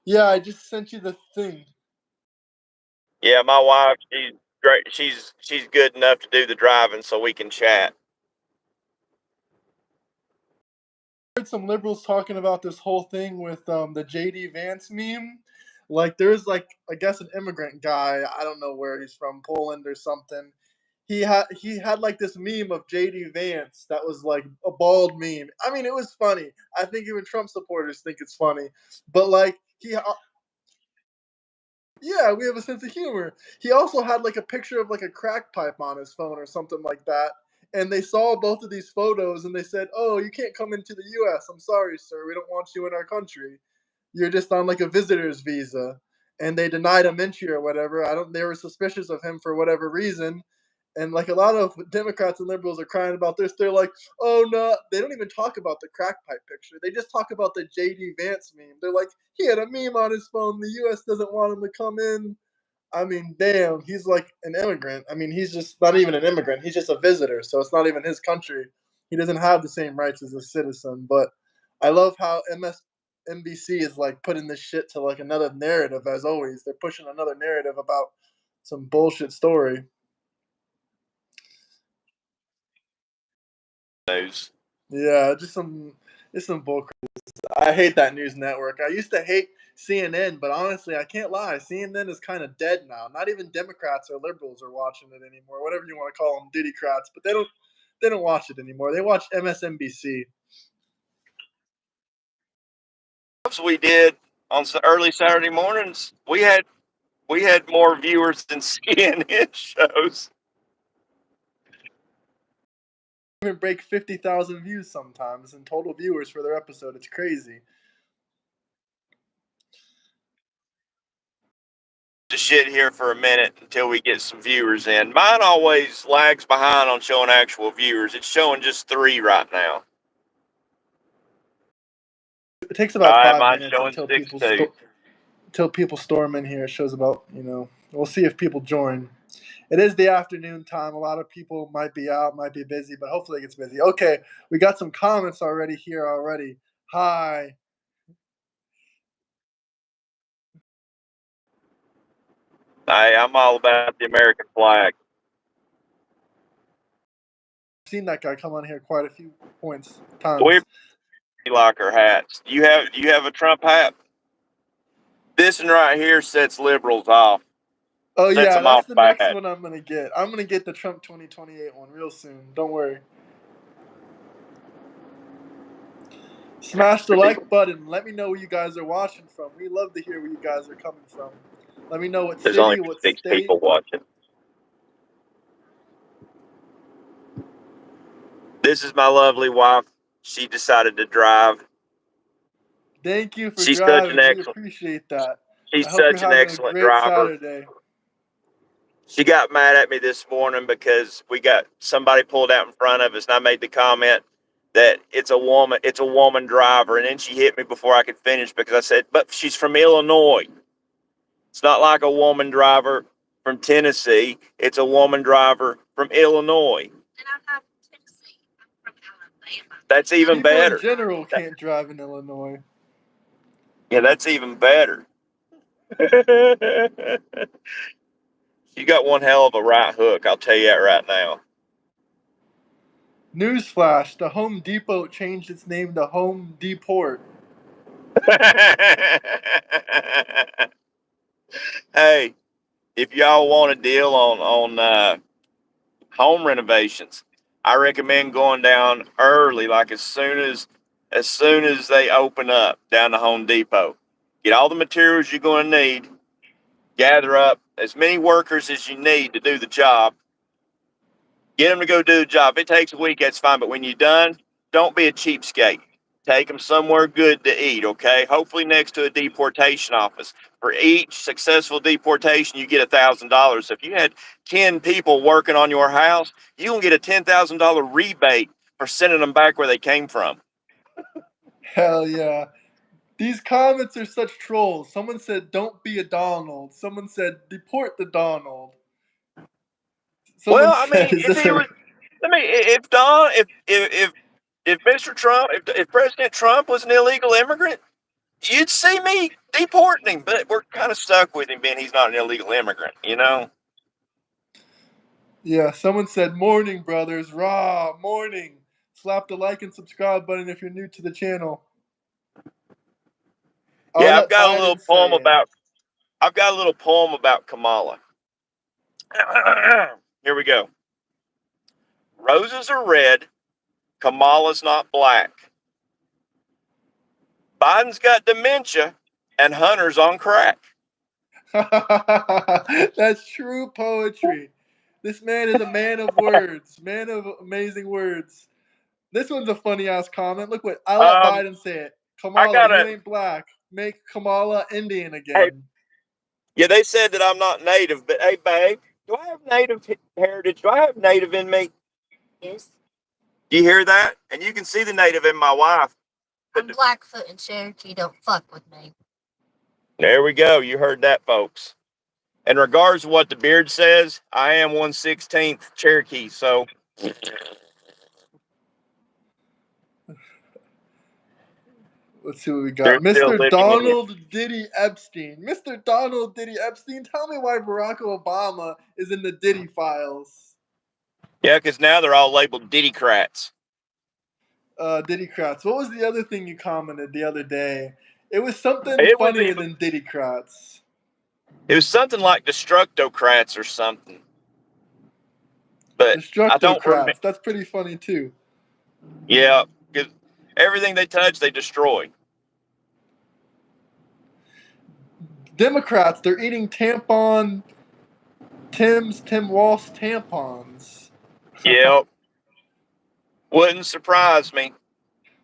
Yeah, I just sent you the thing. Yeah, my wife, she's great. She's good enough to do the driving, so we can chat. Heard some liberals talking about this whole thing with the JD Vance meme. Like there's like I guess an immigrant guy, I don't know where he's from, Poland or something. He had like this meme of JD Vance that was like a bald meme. I mean, it was funny. I think even Trump supporters think it's funny. But like yeah, we have a sense of humor. He also had like a picture of like a crack pipe on his phone or something like that. And they saw both of these photos and they said, "Oh, you can't come into the US. I'm sorry, sir. We don't want you in our country. You're just on like a visitor's visa." And they denied him entry or whatever. I don't They were suspicious of him for whatever reason. And like a lot of Democrats and liberals are crying about this. They're like, "Oh no," they don't even talk about the crack pipe picture. They just talk about the JD Vance meme. They're like, "He had a meme on his phone. The US doesn't want him to come in." I mean, damn, he's like an immigrant. I mean, he's just not even an immigrant. He's just a visitor. So it's not even his country. He doesn't have the same rights as a citizen. But I love how MSNBC is like putting this shit to like another narrative. As always, they're pushing another narrative about some bullshit story. News. Yeah, just some bull. I hate that news network. I used to hate CNN, but honestly, I can't lie. CNN is kind of dead now. Not even Democrats or liberals are watching it anymore. Whatever you want to call them, Diddycrats. But they don't watch it anymore. They watch MSNBC. We did on early Saturday mornings. We had more viewers than CNN shows. Even break 50,000 views sometimes in total viewers for their episode. It's crazy. To shit here for a minute until we get some viewers in. Mine always lags behind on showing actual viewers. It's showing just 3 right now. It takes about five Mine's minutes showing until 6 too. people storm in here. It shows about. We'll see if people join. It is the afternoon time. A lot of people might be out, might be busy, but hopefully it gets busy. Okay, we got some comments already here already. Hi. Hey, I'm all about the American flag. I've seen that guy come on here quite a few We times. like our hats. You have a Trump hat? This one right here sets liberals off. Oh Sets yeah, them that's off the next bad. one I'm gonna get. I'm gonna get the Trump 2028 one real soon. Don't worry. Smash the like button. Let me know where you guys are watching from. We love to hear where you guys are coming from. Let me know what There's only city, what 6 state. people watching. This is my lovely wife. She decided to drive. Thank you for She's such an driving. We excellent. appreciate that. I She's hope you're such an having a excellent great driver. Saturday. She got mad at me this morning because we got somebody pulled out in front of us, and I made the comment that it's a woman driver, and then she hit me before I could finish because I said, "But she's from Illinois. It's not like a woman driver from Tennessee. It's a woman driver from Illinois." That's even People in better. general can't drive in Illinois. Yeah, that's even better. You got one hell of a right hook, I'll tell you that right now. Newsflash: the Home Depot changed its name to Home Deport. Hey, if y'all want a deal on home renovations, I recommend going down early, like as soon as they open up down to Home Depot. Get all the materials you're going to need. Gather up as many workers as you need to do the job. Get them to go do the job. If it takes a week, that's fine. But when you're done, don't be a cheapskate. Take them somewhere good to eat, okay? Hopefully next to a deportation office. For each successful deportation, you get $1,000. So if you had 10 people working on your house, you can get a $10,000 rebate for sending them back where they came from. Hell yeah. These comments are such trolls. Someone said, "Don't be a Donald." Someone said, "Deport the Donald." Someone Well, I mean, said, "Is this a?" if Don, if Mr. Trump, if President Trump was an illegal immigrant, you'd see me deporting him, but we're kind of stuck with him being he's not an illegal immigrant, you know? Yeah, someone said, "Morning, brothers, raw, morning." Slap the like and subscribe button if you're new to the channel. I'll Yeah, let Biden say it. I've got a little poem about Kamala. Here we go. Roses are red, Kamala's not black. Biden's got dementia, and Hunter's on crack. That's true poetry. This man is a man of words, man of amazing words. This one's a funny ass comment. Look what I let Um, Biden say it. I Kamala, you gotta. ain't black. Make Kamala Indian Hey, again. yeah, they said that I'm not native, but hey, babe, do I have native heritage? Do I have native in me? Yes. Do you hear that? And you can see the native in my wife. I'm Blackfoot and Cherokee. Don't fuck with me. There we go. You heard that, folks. In regards to what the beard says, I am 1/16 Cherokee, so Let's see what we they're got. still Mr. living in you. Donald Diddy Epstein. Mr. Donald Diddy Epstein, tell me why Barack Obama is in the Diddy files. Yeah, because now they're all labeled Diddycrats. Diddycrats. What was the other thing you commented the other day? It was something It was funnier even, than Diddycrats. it was something like Destructocrats or something, but I don't remember. Destructocrats. That's pretty funny too. Yeah, because everything they touch, they destroy. Democrats, they're eating Tim Walsh tampons. Yep, wouldn't surprise me.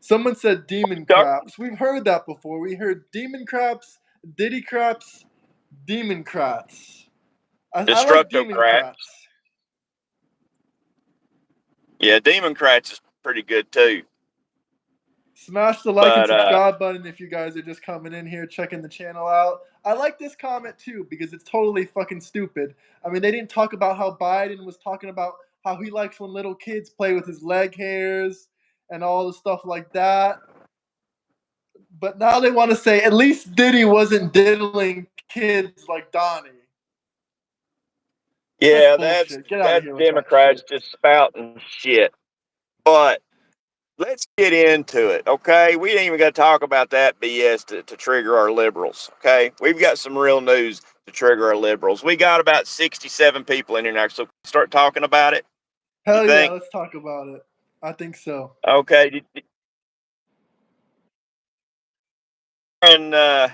Someone said demon Dark craps. We've heard that before. We heard demon craps, Diddy craps, demon crats. I like demon Destructocrats. crats. Yeah, Demoncrats is pretty good too. Smash the like and But subscribe button if you guys are just coming in here checking the channel out. I like this comment too because it's totally fucking stupid. I mean, they didn't talk about how Biden was talking about how he likes when little kids play with his leg hairs and all the stuff like that. But now they want to say at least Diddy wasn't diddling kids like Donnie. That's yeah, bullshit. Get out of that's here with that Democrats shit. just spouting shit. But let's get into it, okay? We ain't even got to talk about that BS to trigger our liberals, okay? We've got some real news to trigger our liberals. We got about 67 people in here now, so start talking about it. You Hell yeah, think? let's talk about it. I think so. Okay. And uh,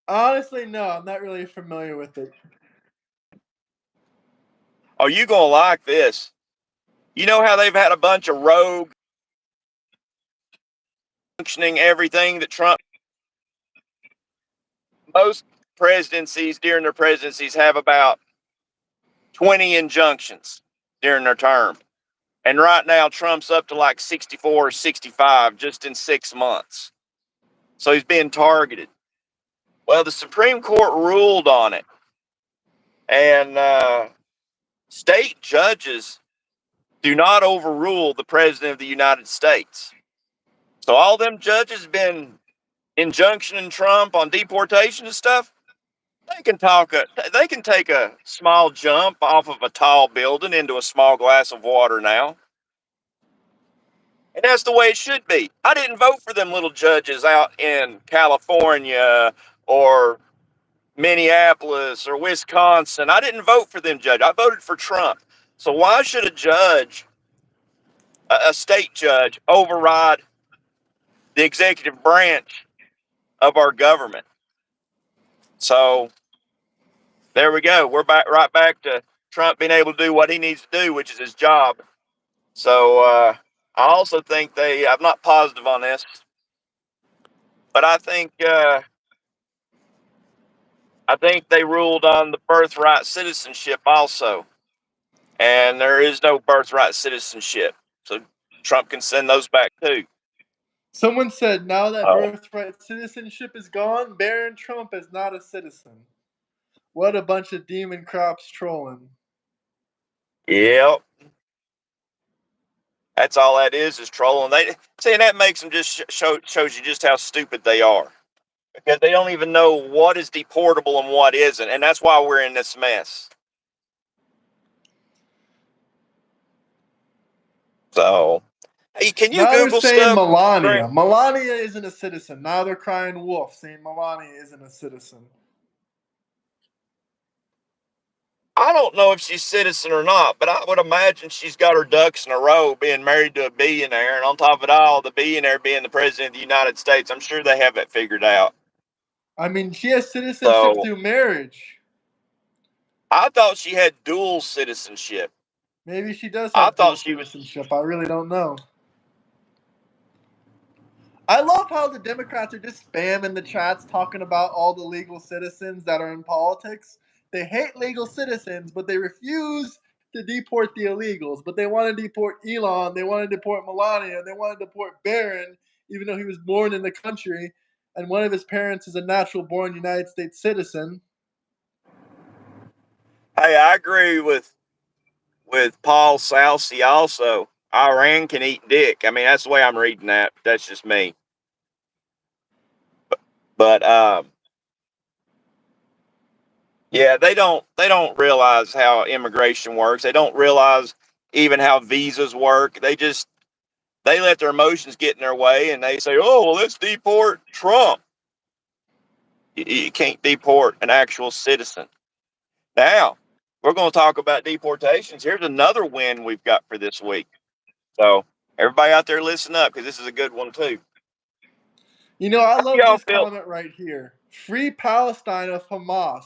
Honestly, no, I'm not really familiar with it. are you gonna like this? You know how they've had a bunch of rogue functioning everything that Trump. Most presidencies during their presidencies have about 20 injunctions during their term. And right now, Trump's up to like 64 or 65 just in 6 months. So he's being targeted. Well, the Supreme Court ruled on it. And state judges do not overrule the President of the United States. So all them judges been injunctioning Trump on deportation and stuff. They can take a small jump off of a tall building into a small glass of water now. And that's the way it should be. I didn't vote for them little judges out in California or Minneapolis or Wisconsin. I didn't vote for them judges. I voted for Trump. So why should a judge, a state judge, override the executive branch of our government? So there we go. We're right back to Trump being able to do what he needs to do, which is his job. So I also think I'm not positive on this, but I think they ruled on the birthright citizenship also. And there is no birthright citizenship. So Trump can send those back too. Someone said now that Oh. birthright citizenship is gone, Barron Trump is not a citizen. What a bunch of demon crops trolling. Yep. That's all that is trolling. They see, and that makes them just shows you just how stupid they are, because they don't even know what is deportable and what isn't, and that's why we're in this mess. So, hey, can you Now they're Google saying stuff? Melania. Melania isn't a citizen. Now they're crying wolf, saying Melania isn't a citizen. I don't know if she's citizen or not, but I would imagine she's got her ducks in a row, being married to a billionaire, and on top of it all, the billionaire being the president of the United States. I'm sure they have it figured out. I mean, she has citizenship So through marriage. I thought she had dual citizenship. Maybe she does I have dual thought she was. citizenship. I really don't know. I love how the Democrats are just spamming the chats talking about all the legal citizens that are in politics. They hate legal citizens, but they refuse to deport the illegals. But they want to deport Elon, they want to deport Melania, they want to deport Barron, even though he was born in the country and one of his parents is a natural born United States citizen. Hey, I agree with Paul Salsi also. Iran can eat dick. I mean, that's the way I'm reading that. That's just me. But yeah, they don't realize how immigration works. They don't realize even how visas work. They let their emotions get in their way, and they say, "Oh, well, let's deport Trump." You can't deport an actual citizen. Now, we're going to talk about deportations. Here's another win we've got for this week. So, everybody out there, listen up, because this is a good one too. You know, I How love y'all this feel? comment right here. Free Palestine of Hamas.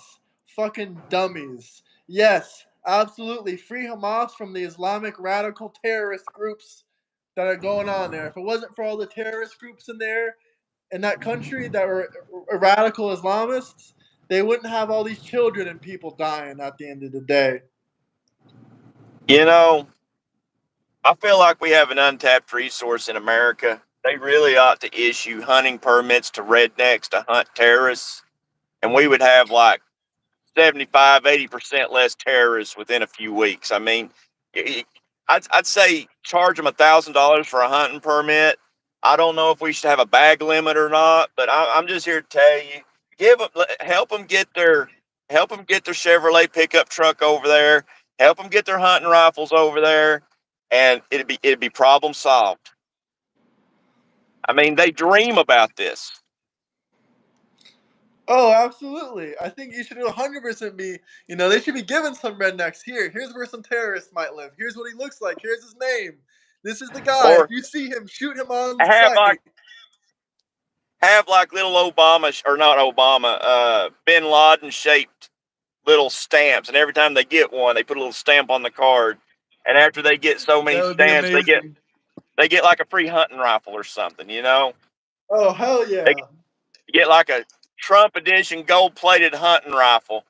Fucking dummies. Yes, absolutely. Free Hamas from the Islamic radical terrorist groups that are going on there. If it wasn't for all the terrorist groups in there, in that country that were radical Islamists, they wouldn't have all these children and people dying at the end of the day. You know, I feel like we have an untapped resource in America. They really ought to issue hunting permits to rednecks to hunt terrorists, and we would have like 75, 80% less terrorists within a few weeks. I mean, I'd say charge them $1,000 for a hunting permit. I don't know if we should have a bag limit or not, but I'm just here to tell you, give them, help them get their Chevrolet pickup truck over there, help them get their hunting rifles over there, and it'd be problem solved. I mean, they dream about this. Oh, absolutely. I think you should 100% be, they should be giving some rednecks here. Here's where some terrorists might live. Here's what he looks like. Here's his name. This is the guy. If Or you see him, shoot him on have sight. like have like little Obama or not Obama, Bin Laden shaped little stamps, and every time they get one, they put a little stamp on the card. And after they get so many That would be stamps, amazing. they get like a free hunting rifle or something. You know, Oh, hell they yeah. get like a Trump edition gold plated hunting rifle.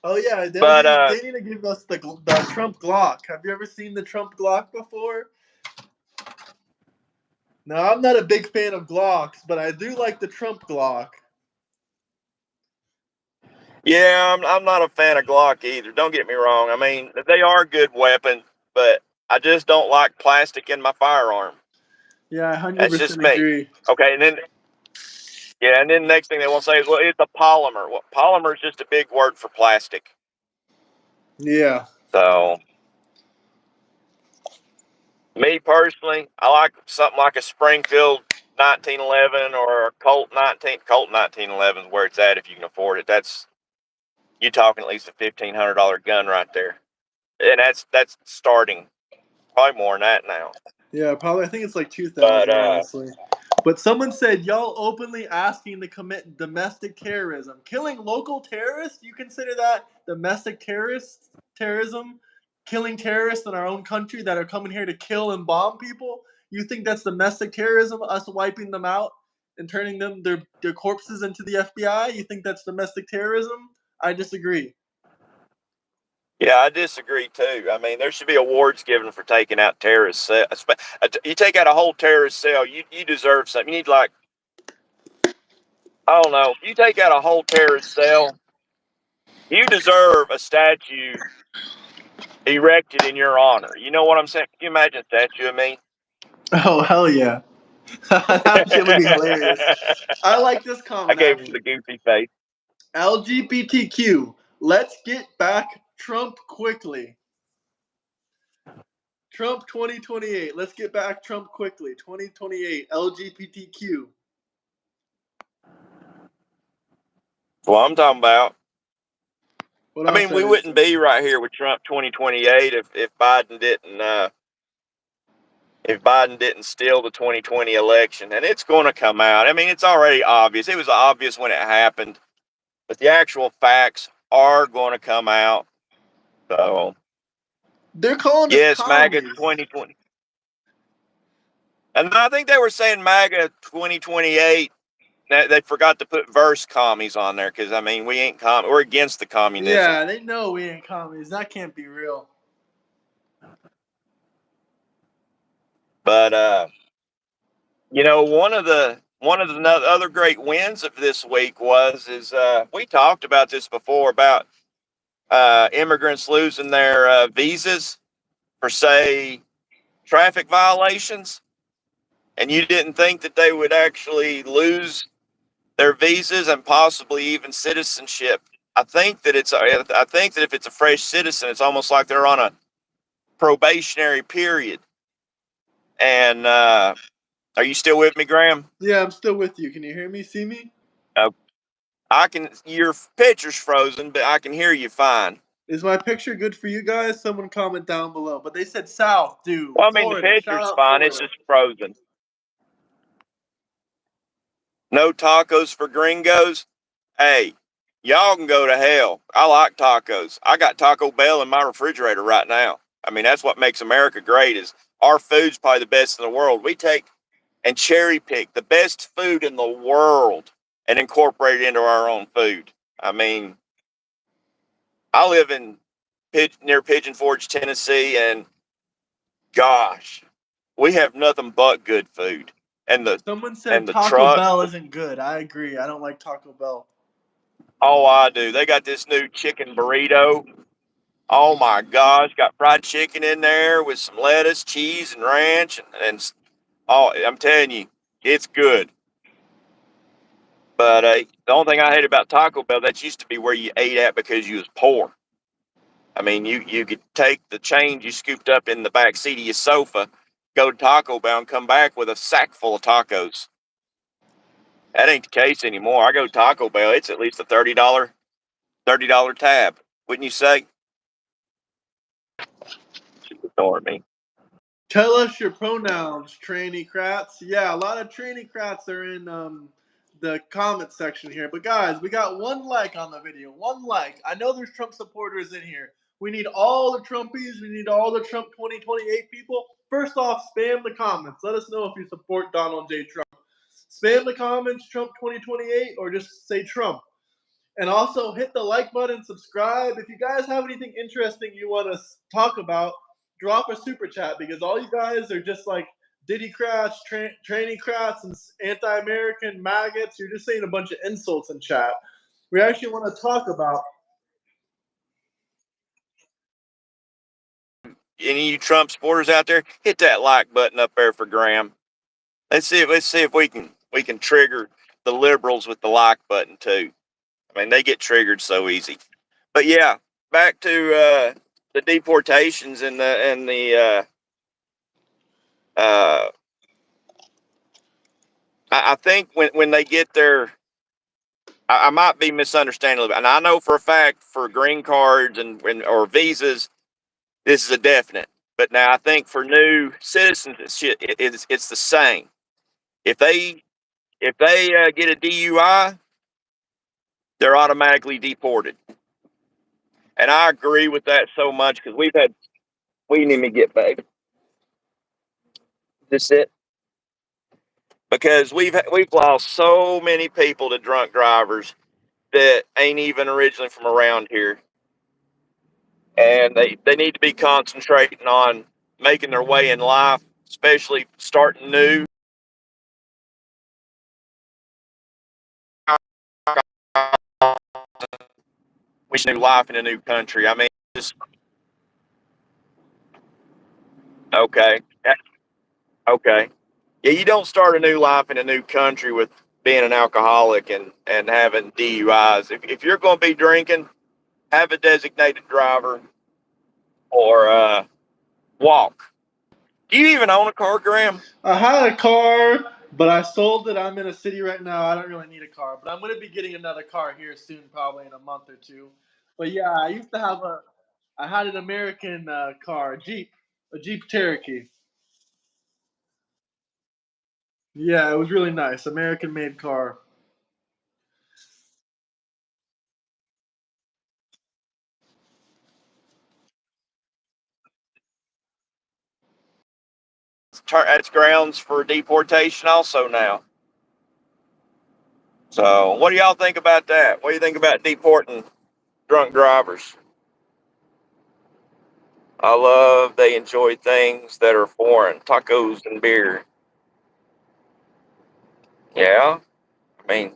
Oh, yeah. But They need to give us the Trump Glock. Have you ever seen the Trump Glock before? No, I'm not a big fan of Glocks, but I do like the Trump Glock. yeah, I'm not a fan of Glock either. Don't get me wrong. I mean, they are a good weapon, but I just don't like plastic in my firearm. Yeah, I That's just 100% me. agree. Okay, and then yeah, and then the next thing they want to say is, well, it's a polymer. Well, polymer is just a big word for plastic. Yeah. So, me personally, I like something like a Springfield 1911 or a Colt 1911 is where it's at if you can afford it. That's you talking at least a $1,500 gun right there, and that's starting. Probably more than that now. Yeah, probably. I think it's like But 2,000, honestly. But someone said y'all openly asking to commit domestic terrorism, killing local terrorists. You consider that domestic terrorism, killing terrorists in our own country that are coming here to kill and bomb people? You think that's domestic terrorism? Us wiping them out and turning their corpses into the FBI? You think that's domestic terrorism? I disagree. yeah, I disagree too. I mean, there should be awards given for taking out terrorist cell. You take out a whole terrorist cell, you deserve something. You need like I don't know. You take out a whole terrorist cell. You deserve a statue erected in your honor. You know what I'm saying? Can you imagine a statue of me? Oh, hell yeah. That shit would be hilarious. I like this I comment gave him the actually. goofy face. LGBTQ. Let's get back Trump quickly. Trump 2028. Let's get back Trump quickly. 2028. LGBTQ. That's what I'm talking about. What I else mean, did we I wouldn't say? be right here with Trump 2028 if Biden didn't steal the 2020 election, and it's going to come out. I mean, it's already obvious. It was obvious when it happened, but the actual facts are going to come out. So, They're calling us yes, MAGA commies. 2020. And I think they were saying MAGA 2028. They forgot to put verse commies on there because, I mean, we ain't we're against the communism. Yeah, they know we ain't commies. That can't be real. But you know, one of the other great wins of this week is we talked about this before about immigrants losing their visas for, say, traffic violations, and you didn't think that they would actually lose their visas and possibly even citizenship. I think that if it's a fresh citizen, it's almost like they're on a probationary period. And are you still with me, Graham? Yeah, I'm still with you. Can you hear me? See me? Uh, I can. Your picture's frozen, but I can hear you fine. Is my picture good for you guys? Someone comment down below. But they said South, dude. Well, I mean, the Florida. Shout picture's out fine. It's Florida. just frozen. No tacos for gringos. Hey, y'all can go to hell. I like tacos. I got Taco Bell in my refrigerator right now. I mean, that's what makes America great is our food's probably the best in the world. We take and cherry pick the best food in the world and incorporate it into our own food. I mean, I live near Pigeon Forge, Tennessee, and gosh, we have nothing but good food. And the Someone said and the Taco trucks. Bell isn't good. I agree. I don't like Taco Bell. Oh, I do. They got this new chicken burrito. Oh my gosh, got fried chicken in there with some lettuce, cheese, and ranch, and oh, I'm telling you, it's good. But the only thing I hate about Taco Bell, that used to be where you ate at because you was poor. I mean, you could take the change you scooped up in the back seat of your sofa, go to Taco Bell, and come back with a sack full of tacos. That ain't the case anymore. I go to Taco Bell, it's at least a $30 tab, wouldn't you say? She's ignoring me. Tell us your pronouns, tranny crats. Yeah, a lot of tranny crats are in the comment section here. But guys, we got one like on the video. One like. I know there's Trump supporters in here. We need all the Trumpies. We need all the Trump 2028 people. First off, spam the comments. Let us know if you support Donald J. Trump. Spam the comments, Trump 2028, or just say Trump. And also hit the like button, subscribe. If you guys have anything interesting you want to talk about, drop a super chat because all you guys are just like Diddy crats, tranny crats, and anti-American maggots. You're just saying a bunch of insults in chat. We actually want to talk about. Any of you Trump supporters out there, hit that like button up there for Graham. Let's see if we can trigger the liberals with the like button too. I mean, they get triggered so easy. But yeah, back to the deportations uh, I think when they get their, I might be misunderstanding a little bit, and I know for a fact for green cards and or visas, this is a definite. But now I think for new citizens, it's the same. If they get a DUI, they're automatically deported. And I agree with that so much because we need to get back. This it because we've lost so many people to drunk drivers that ain't even originally from around here, and they need to be concentrating on making their way in life, especially starting new. new life in a new country. I mean, just okay, okay. Yeah, you don't start a new life in a new country with being an alcoholic and having DUIs. If you're going to be drinking, have a designated driver or walk. Do you even own a car, Graham? I had a car, but I sold it. I'm in a city right now. I don't really need a car, but I'm going to be getting another car here soon, probably in a month or two. But yeah, I used to have a. I had an American car, a Jeep Cherokee. Yeah, it was really nice, American-made car. That's grounds for deportation also now. So, what do y'all think about that? What do you think about deporting drunk drivers? I love they enjoy things that are foreign, tacos and beer. Yeah, I mean,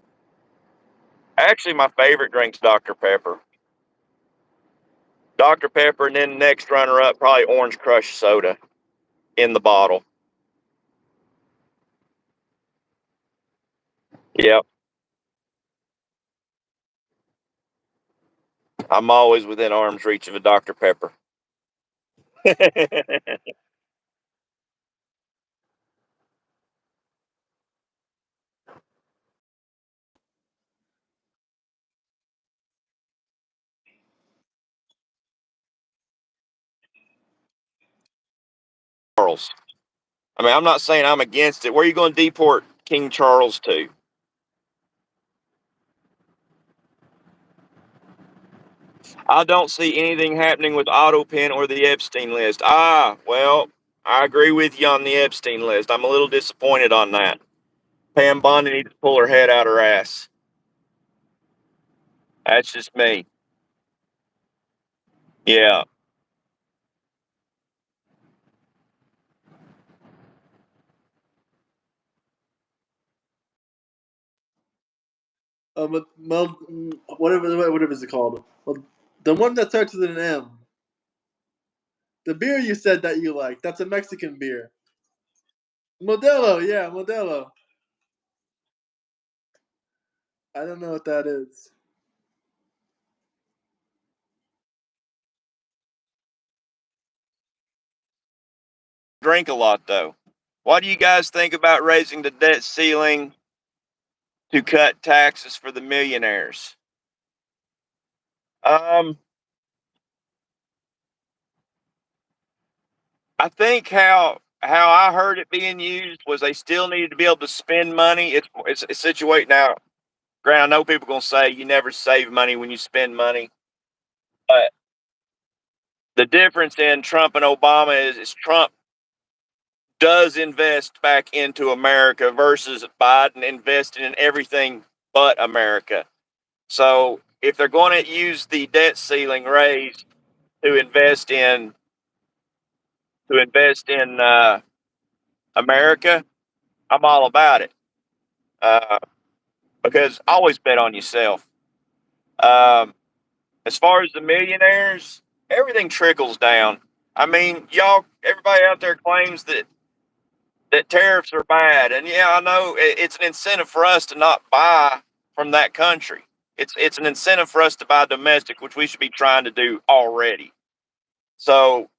actually, my favorite drink's Dr. Pepper. Dr. Pepper, and then next runner up, probably Orange Crush soda in the bottle. Yep, I'm always within arm's reach of a Dr. Pepper. Charles. I mean, I'm not saying I'm against it. Where are you going to deport King Charles to? I don't see anything happening with Autopin or the Epstein list. Ah, well, I agree with you on the Epstein list. I'm a little disappointed on that. Pam Bondi needs to pull her head out her ass. That's just me. Yeah. Whatever is it called? Well, the one that starts with an M. The beer you said that you like. That's a Mexican beer. Modelo, yeah, Modelo. I don't know what that is. Drink a lot, though. What do you guys think about raising the debt ceiling to cut taxes for the millionaires? Um, I think how I heard it being used was they still needed to be able to spend money. It's situate now. Granted, I know people gonna say you never save money when you spend money, but the difference in Trump and Obama is Trump does invest back into America versus Biden investing in everything but America. So if they're going to use the debt ceiling raise to invest in America, I'm all about it. Uh, because always bet on yourself. Um, as far as the millionaires, everything trickles down. I mean, y'all, everybody out there claims that tariffs are bad, and yeah, I know it's an incentive for us to not buy from that country. It's an incentive for us to buy domestic, which we should be trying to do already. So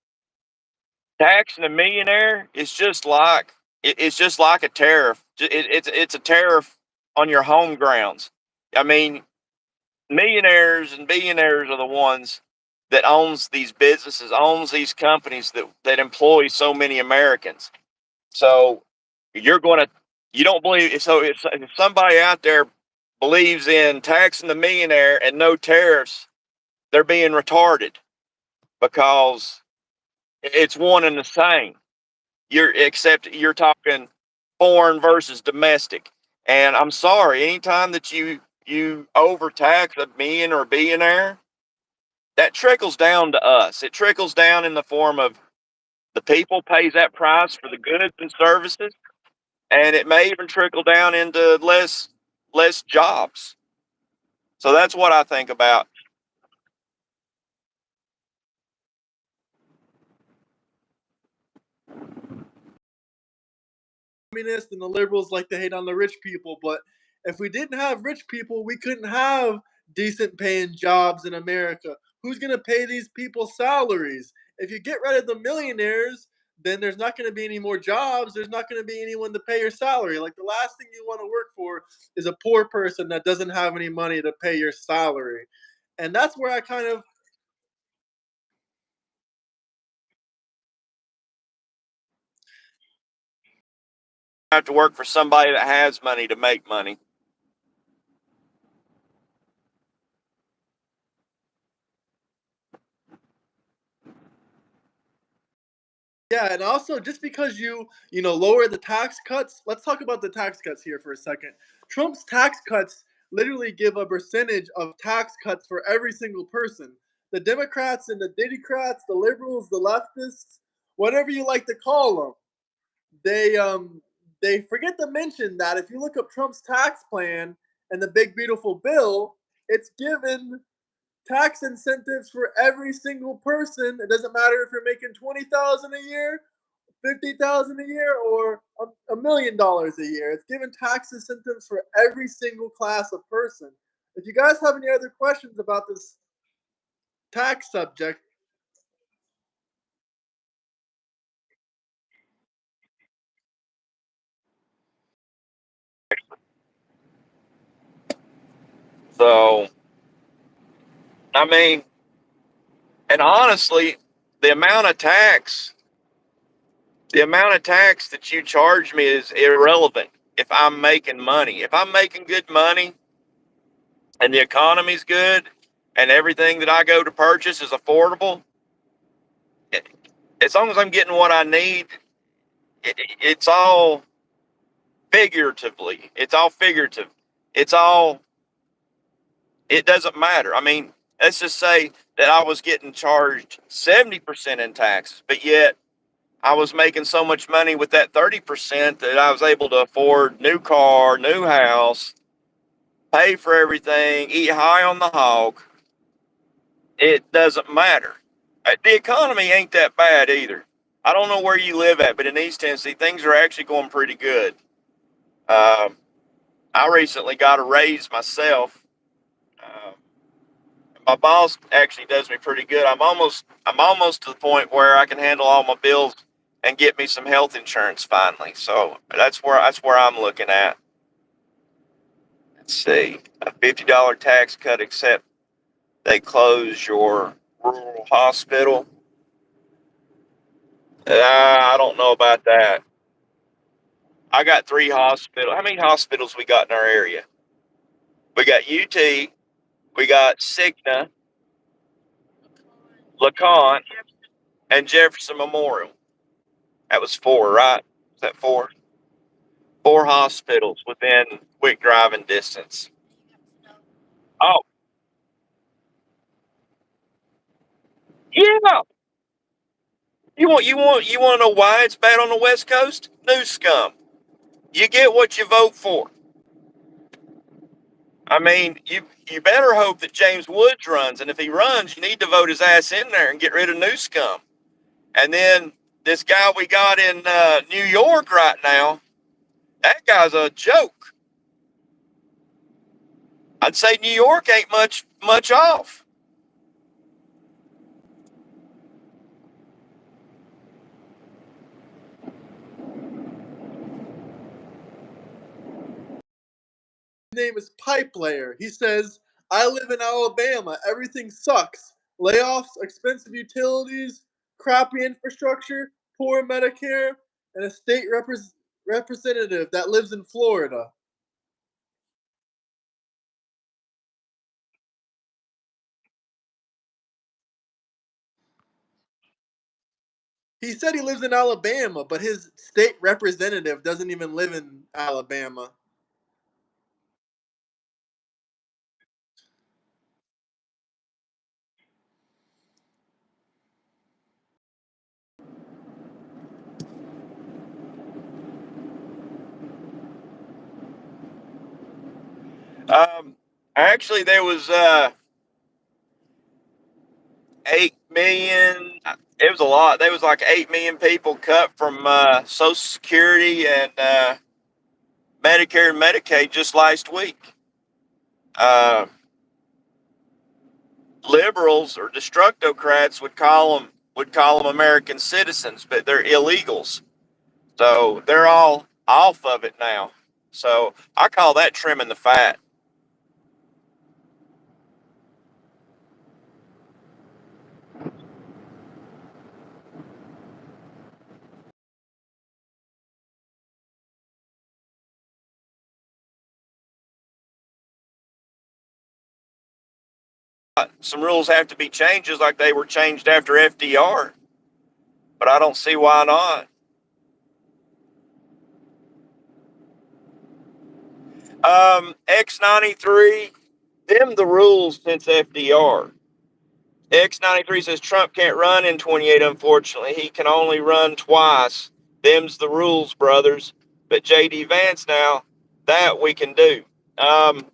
taxing a millionaire is just like it's just like a tariff. It's a tariff on your home grounds. I mean, millionaires and billionaires are the ones that owns these businesses, owns these companies that employ so many Americans. So you're going to you don't believe so if somebody out there believes in taxing the millionaire and no tariffs, they're being retarded because it's one and the same. You're talking foreign versus domestic. And I'm sorry, anytime that you overtax a million or a billionaire, that trickles down to us. It trickles down in the form of the people pays that price for the goods and services, and it may even trickle down into less jobs. So that's what I think about. communists and the liberals like to hate on the rich people, but if we didn't have rich people, we couldn't have decent paying jobs in America. Who's going to pay these people salaries? If you get rid of the millionaires, then there's not going to be any more jobs. There's not going to be anyone to pay your salary. Like the last thing you want to work for is a poor person that doesn't have any money to pay your salary. And that's where I kind of Have to work for somebody that has money to make money. Yeah, and also just because lower the tax cuts, let's talk about the tax cuts here for a second. Trump's tax cuts literally give a percentage of tax cuts for every single person. The Democrats and the Diddicrats, the liberals, the leftists, whatever you like to call them, they forget to mention that if you look up Trump's tax plan and the big beautiful bill, it's given tax incentives for every single person. It doesn't matter if you're making 20,000 a year, 50,000 a year, or $1 million a year. It's given tax incentives for every single class of person. If you guys have any other questions about this tax subject, So, I mean, and honestly, the amount of tax, the amount of tax that you charge me is irrelevant if I'm making money. If I'm making good money and the economy's good and everything that I go to purchase is affordable, it, as long as I'm getting what I need, it's all figuratively. It's all figurative. It's all, it doesn't matter. I mean, let's just say that I was getting charged 70% in taxes, but yet I was making so much money with that 30% that I was able to afford new car, new house, pay for everything, eat high on the hog. It doesn't matter. The economy ain't that bad either. I don't know where you live at, but in East Tennessee, things are actually going pretty good. Um, I recently got a raise myself. Um, my boss actually does me pretty good. I'm almost to the point where I can handle all my bills and get me some health insurance finally. So that's where I'm looking at. Let's see, a $50 tax cut, except they close your rural hospital. I don't know about that. I got three hospitals. How many hospitals we got in our area? We got UT, we got Cigna, LeConte, and Jefferson Memorial. That was four, right? Is that four? Four hospitals within quick driving distance. Oh, yeah. You want to know why it's bad on the West Coast? New scum. You get what you vote for. I mean, you better hope that James Woods runs, and if he runs, you need to vote his ass in there and get rid of new scum. And then this guy we got in New York right now, that guy's a joke. I'd say New York ain't much off. name is Pipe Layer. He says, I live in Alabama. Everything sucks. Layoffs, expensive utilities, crappy infrastructure, poor Medicare, and a state representative that lives in Florida. He said he lives in Alabama, but his state representative doesn't even live in Alabama. Actually, there was 8 million. It was a lot. There was like 8 million people cut from Social Security and Medicare and Medicaid just last week. Uh, Liberals or destructocrats would call them American citizens, but they're illegals. So they're all off of it now. So I call that trimming the fat. Some rules have to be changed, just like they were changed after FDR, but I don't see why not. X93, them the rules since FDR. X93 says Trump can't run in 28, unfortunately. He can only run twice. Them's the rules, brothers. But JD Vance now, that we can do. Um,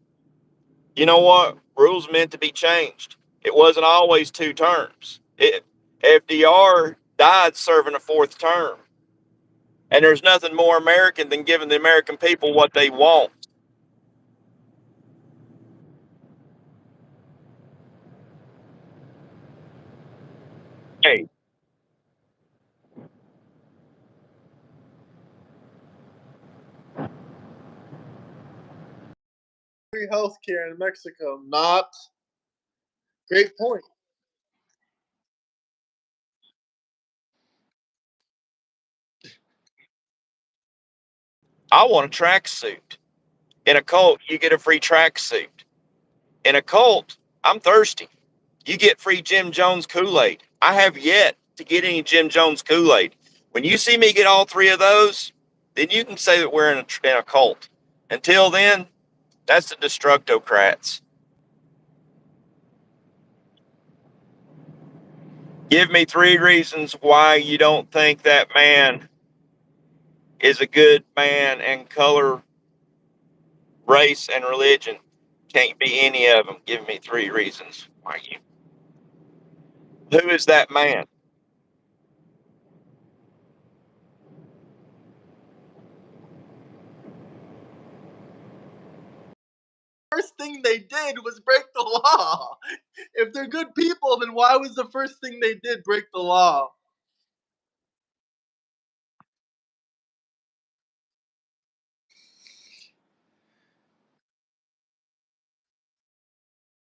you know what? Rules meant to be changed. It wasn't always 2 terms. FDR died serving a 4th term. And there's nothing more American than giving the American people what they want. Hey, Free healthcare in Mexico. Not. Great point. I want a tracksuit. In a cult, you get a free tracksuit. In a cult, I'm thirsty. You get free Jim Jones Kool-Aid. I have yet to get any Jim Jones Kool-Aid. When you see me get all 3 of those, then you can say that we're in a cult. Until then, that's the destructocrats. Give me 3 reasons why you don't think that man is a good man, and color, race, and religion can't be any of them. Give me 3 reasons why you. Who is that man? First thing they did was break the law. If they're good people, then why was the first thing they did break the law?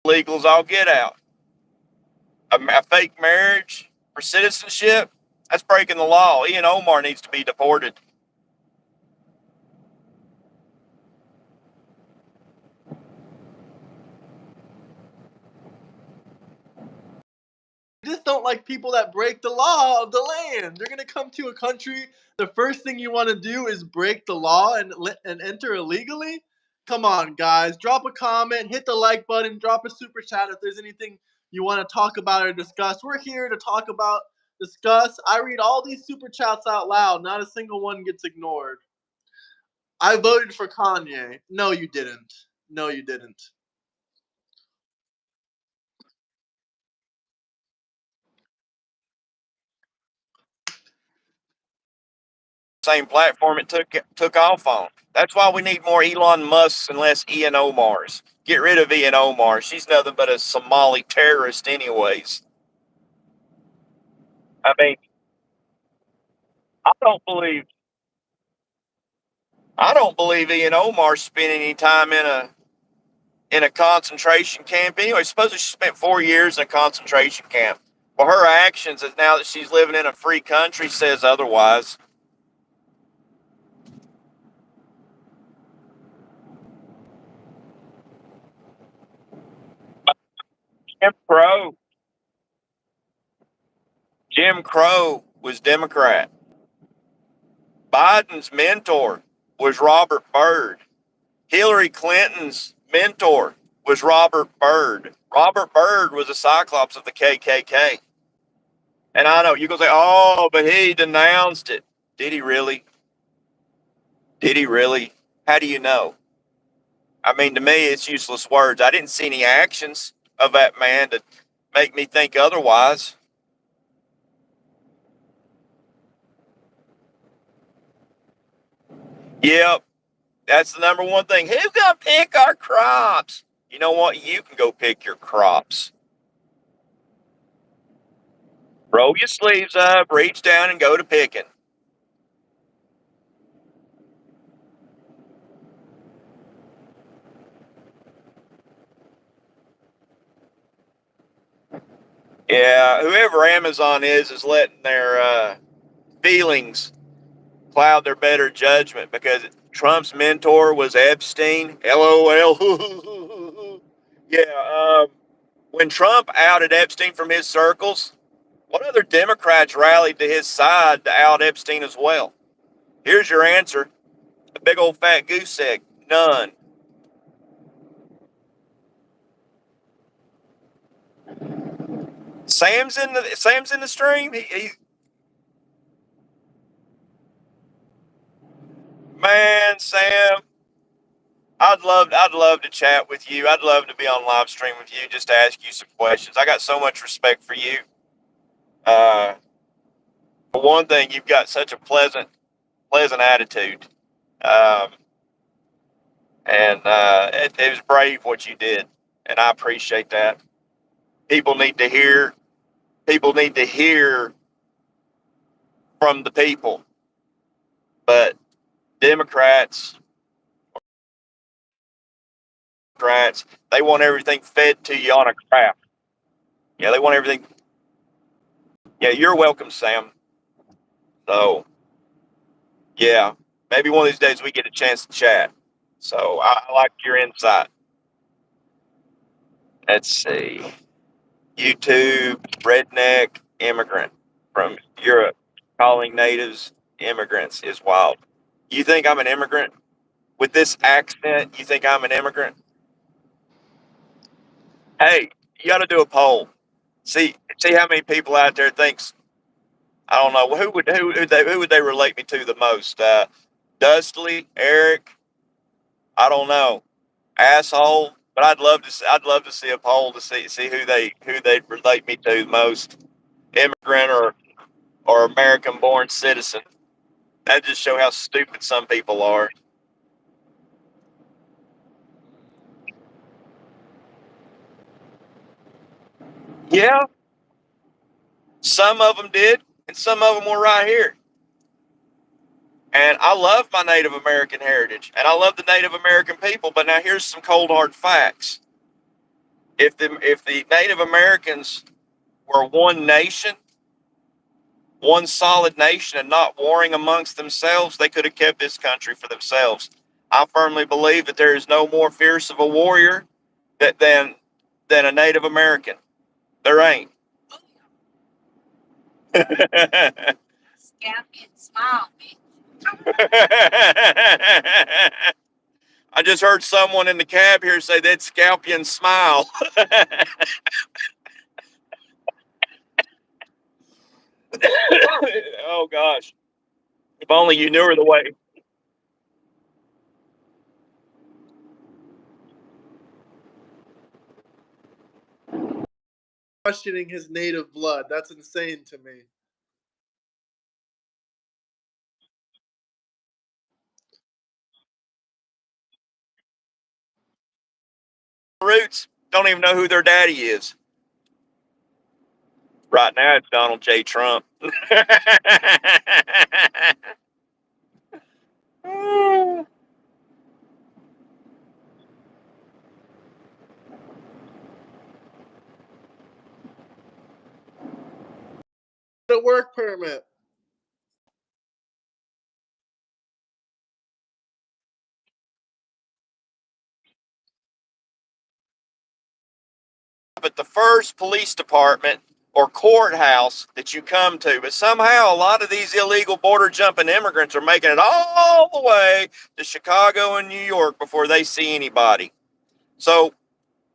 Legals all get out. A fake marriage for citizenship, that's breaking the law. Ian Omar needs to be deported. Just don't like people that break the law of the land. They're gonna come to a country. The first thing you want to do is break the law and enter illegally. Come on, guys. Drop a comment, hit the like button, drop a super chat if there's anything you want to talk about or discuss. We're here to talk about, discuss. I read all these super chats out loud. Not a single one gets ignored. I voted for Kanye. No, you didn't. No, you didn't. Same platform it took off on. That's why we need more Elon Musks and less Ian Omars. Get rid of Ian Omar. She's nothing but a Somali terrorist, anyways. I mean, I don't believe I don't believe Ian Omar spent any time in a concentration camp. Anyway, supposedly she spent 4 years in a concentration camp. Well, her actions, now that she's living in a free country, says otherwise. Jim Crow, Jim Crow was Democrat. Biden's mentor was Robert Byrd. Hillary Clinton's mentor was Robert Byrd. Robert Byrd was a cyclops of the KKK. And I know you can say, "Oh, but he denounced it." Did he really? Did he really? How do you know? I mean, to me, it's useless words. I didn't see any actions of that man make me think otherwise. Yep, that's the number one thing. Who's gonna pick our crops? You know what? You can go pick your crops. Roll your sleeves up, reach down, and go to picking. Yeah, whoever Amazon is letting their feelings cloud their better judgment because Trump's mentor was Epstein. LOL. Yeah, when Trump outed Epstein from his circles, what other Democrats rallied to his side to out Epstein as well? Here's your answer: a big old fat goose egg. None. Sam's in the stream. Man, Sam, I'd love to chat with you. I'd love to be on live stream with you just to ask you some questions. I got so much respect for you. Uh, for one thing, you've got such a pleasant attitude, um, and it was brave what you did, and I appreciate that. People need to hear. People need to hear from the people, but Democrats, Democrats, they want everything fed to you on a crap. Yeah, they want everything. Yeah, you're welcome, Sam. So yeah, maybe one of these days we get a chance to chat. So I like your insight. Let's see. YouTube redneck immigrant from Europe calling natives immigrants is wild. You think I'm an immigrant? With this accent, you think I'm an immigrant? Hey, you got to do a poll. See how many people out there thinks I don't know who would they relate me to the most? Dustley, Eric, I don't know, asshole. But I'd love to see a poll to see who they relate me to the most, immigrant or American born citizen. That just show how stupid some people are. Yeah, some of them did, and some of them were right here. And I love my Native American heritage, and I love the Native American people. But now here's some cold hard facts. If the Native Americans were one nation, one solid nation, and not warring amongst themselves, they could have kept this country for themselves. I firmly believe that there is no more fierce of a warrior than a Native American. There ain't. Scampy and smile, bitch. I just heard someone in the cab here say they'd scalp you and smile. Oh gosh. If only you knew her the way. Questioning his native blood. That's insane to me. Roots don't even know who their daddy is. Right now it's Donald J. Trump. The work permit. But the first police department or courthouse that you come to, but somehow a lot of these illegal border jumping immigrants are making it all the way to Chicago and New York before they see anybody. So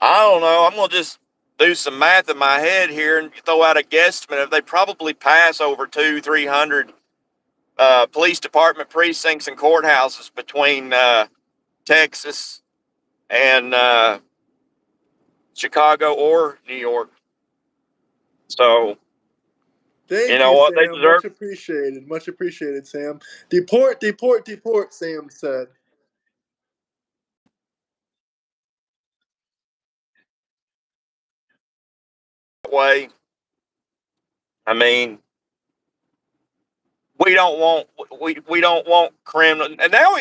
I don't know. I'm gonna just do some math in my head here and throw out a guesstimate of they probably pass over 300 police department precincts and courthouses between Texas and Chicago or New York. So you Thank know you, what they Sam. deserve? Much appreciated. Much appreciated, Sam. Deport, deport, deport, Sam said. That way. I mean, we don't want criminal. And now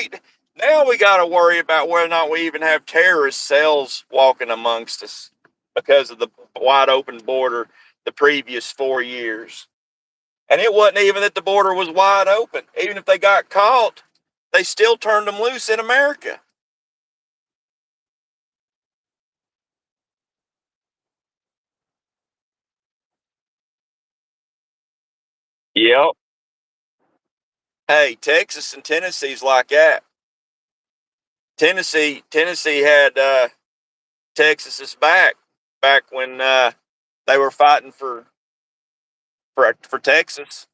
we got to worry about whether or not we even have terrorist cells walking amongst us because of the wide open border the previous 4 years. And it wasn't even that the border was wide open. Even if they got caught, they still turned them loose in America. Yep. Hey, Texas and Tennessee's like that. Tennessee had Texas's back when they were fighting for Texas.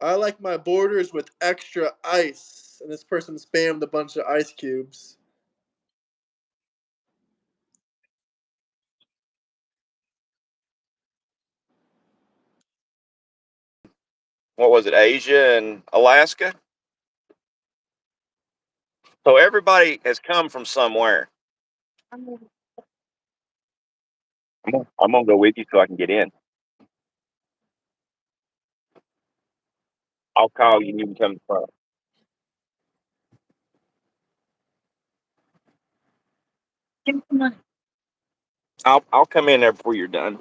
I like my borders with extra ice. And this person spammed a bunch of ice cubes. What was it, Asia and Alaska? So everybody has come from somewhere. I'm gonna go with you so I can get in. I'll call you and you can come from. I'll come in there before you're done.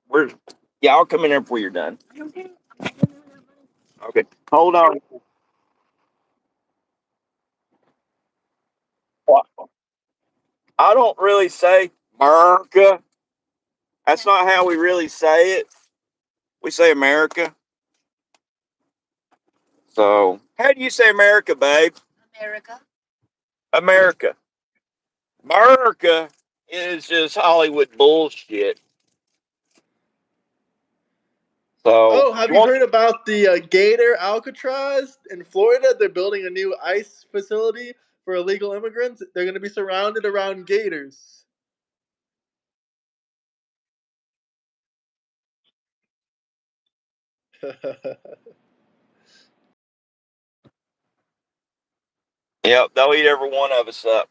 We're Yeah, I'll come in there before you're done. Okay. Hold on. I don't really say America. That's not how we really say it. We say America. So how do you say America, babe? America. America. America is just Hollywood bullshit. So Oh, if have you you want, heard about the Gator Alcatraz in Florida? They're building a new ICE facility for illegal immigrants. They're going to be surrounded around gators. yep, they'll eat every one of us up.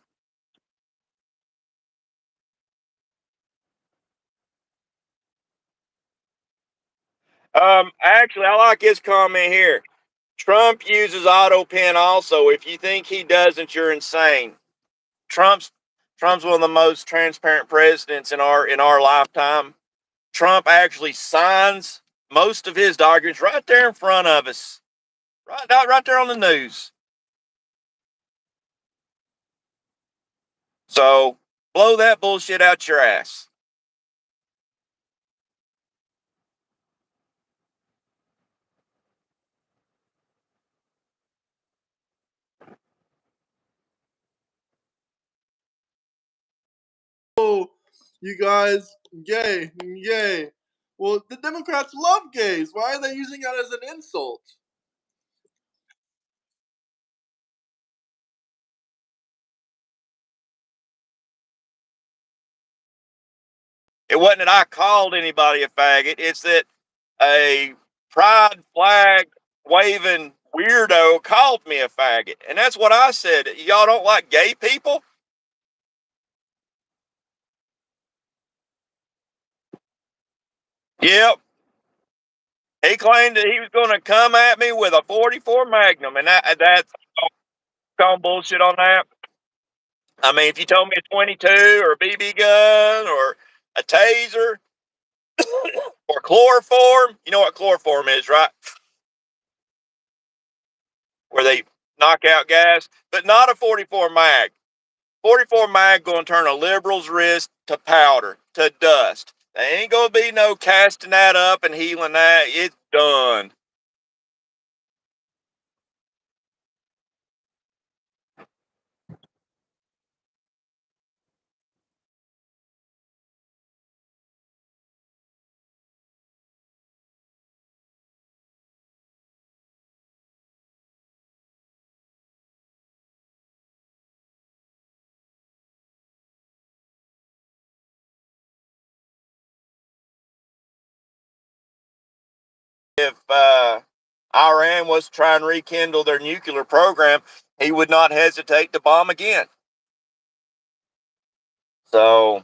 Actually, I like his comment here. Trump uses auto pen also. If you think he doesn't, you're insane. Trump's Trump's one of the most transparent presidents in our lifetime. Trump actually signs most of his documents right there in front of us, right there on the news. So blow that bullshit out your ass. Oh, you guys, gay, gay. Well, the Democrats love gays. Why are they using that as an insult? It wasn't that I called anybody a faggot. It's that a pride flag waving weirdo called me a faggot. And that's what I said. Y'all don't like gay people? Yep. He claimed that he was going to come at me with a 44 Magnum. And that's calling bullshit on that. I mean, if you told me a 22 or a BB gun or a taser or chloroform, you know what chloroform is, right? Where they knockout gas, but not a 44 mag. 44 mag going to turn a liberal's wrist to powder, to dust. There ain't going to be no casting that up and healing that. It's done. If Iran was to try and rekindle their nuclear program, he would not hesitate to bomb again. So,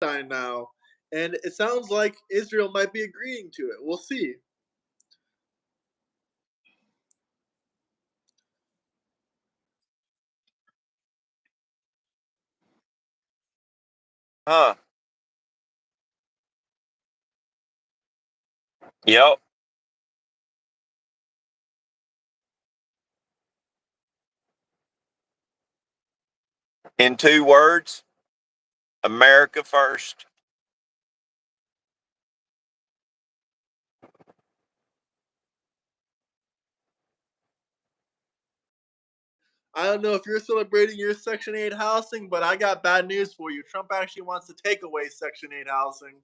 now, and it sounds like Israel might be agreeing to it. We'll see. huh? Yep. In 2 words, America first. I don't know if you're celebrating your Section 8 housing, but I got bad news for you. Trump actually wants to take away Section 8 housing.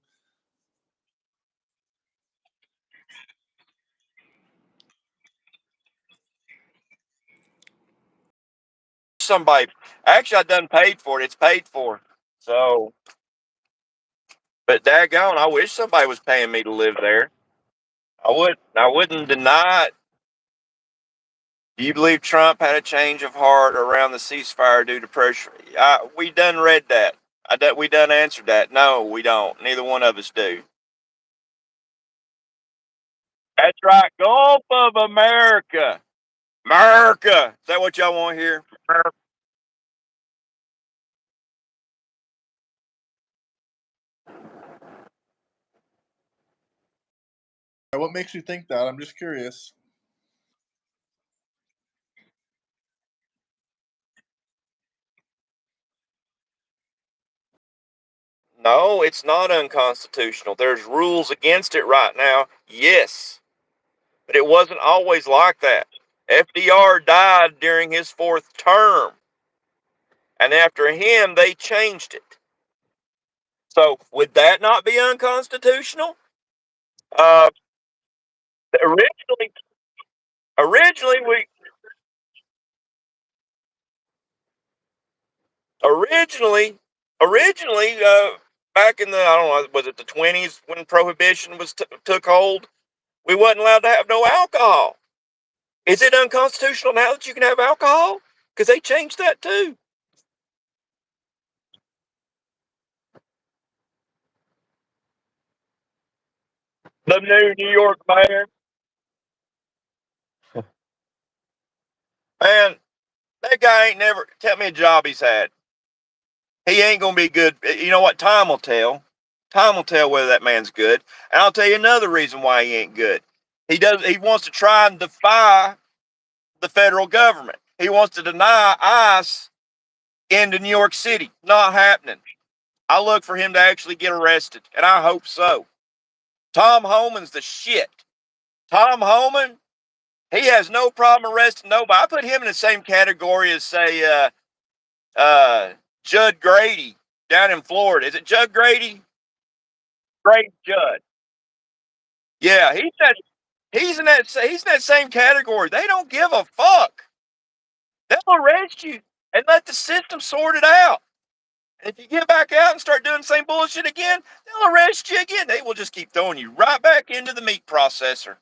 Somebody, actually, I done paid for it. It's paid for. So, but daggone, I wish somebody was paying me to live there. I wouldn't deny it. Do you believe Trump had a change of heart around the ceasefire due to pressure? We done read that. We done answered that. No, we don't. Neither one of us do. That's right. Gulf of America. America. Is that what y'all want to hear? What makes you think that? I'm just curious. No, it's not unconstitutional. There's rules against it right now. Yes. But it wasn't always like that. FDR died during his 4th term. And after him, they changed it. So would that not be unconstitutional? Uh, originally, originally we originally originally back in the, I don't know, was it the 20s when prohibition was took hold? We wasn't allowed to have no alcohol. Is it unconstitutional now that you can have alcohol? Because they changed that too. The new New York mayor, man, that guy ain't never tell me a job he's had. He ain't gonna be good. You know what? Time will tell. Time will tell whether that man's good. And I'll tell you another reason why he ain't good. He wants to try and defy the federal government. He wants to deny ICE into New York City. Not happening. I look for him to actually get arrested, and I hope so. Tom Homan's the shit. Tom Homan, he has no problem arresting nobody. I put him in the same category as, say, Judd Grady down in Florida. Is it Judd Grady? Great Judd. Yeah, he's in that same category. They don't give a fuck. They'll arrest you and let the system sort it out. And if you get back out and start doing the same bullshit again, they'll arrest you again. They will just keep throwing you right back into the meat processor.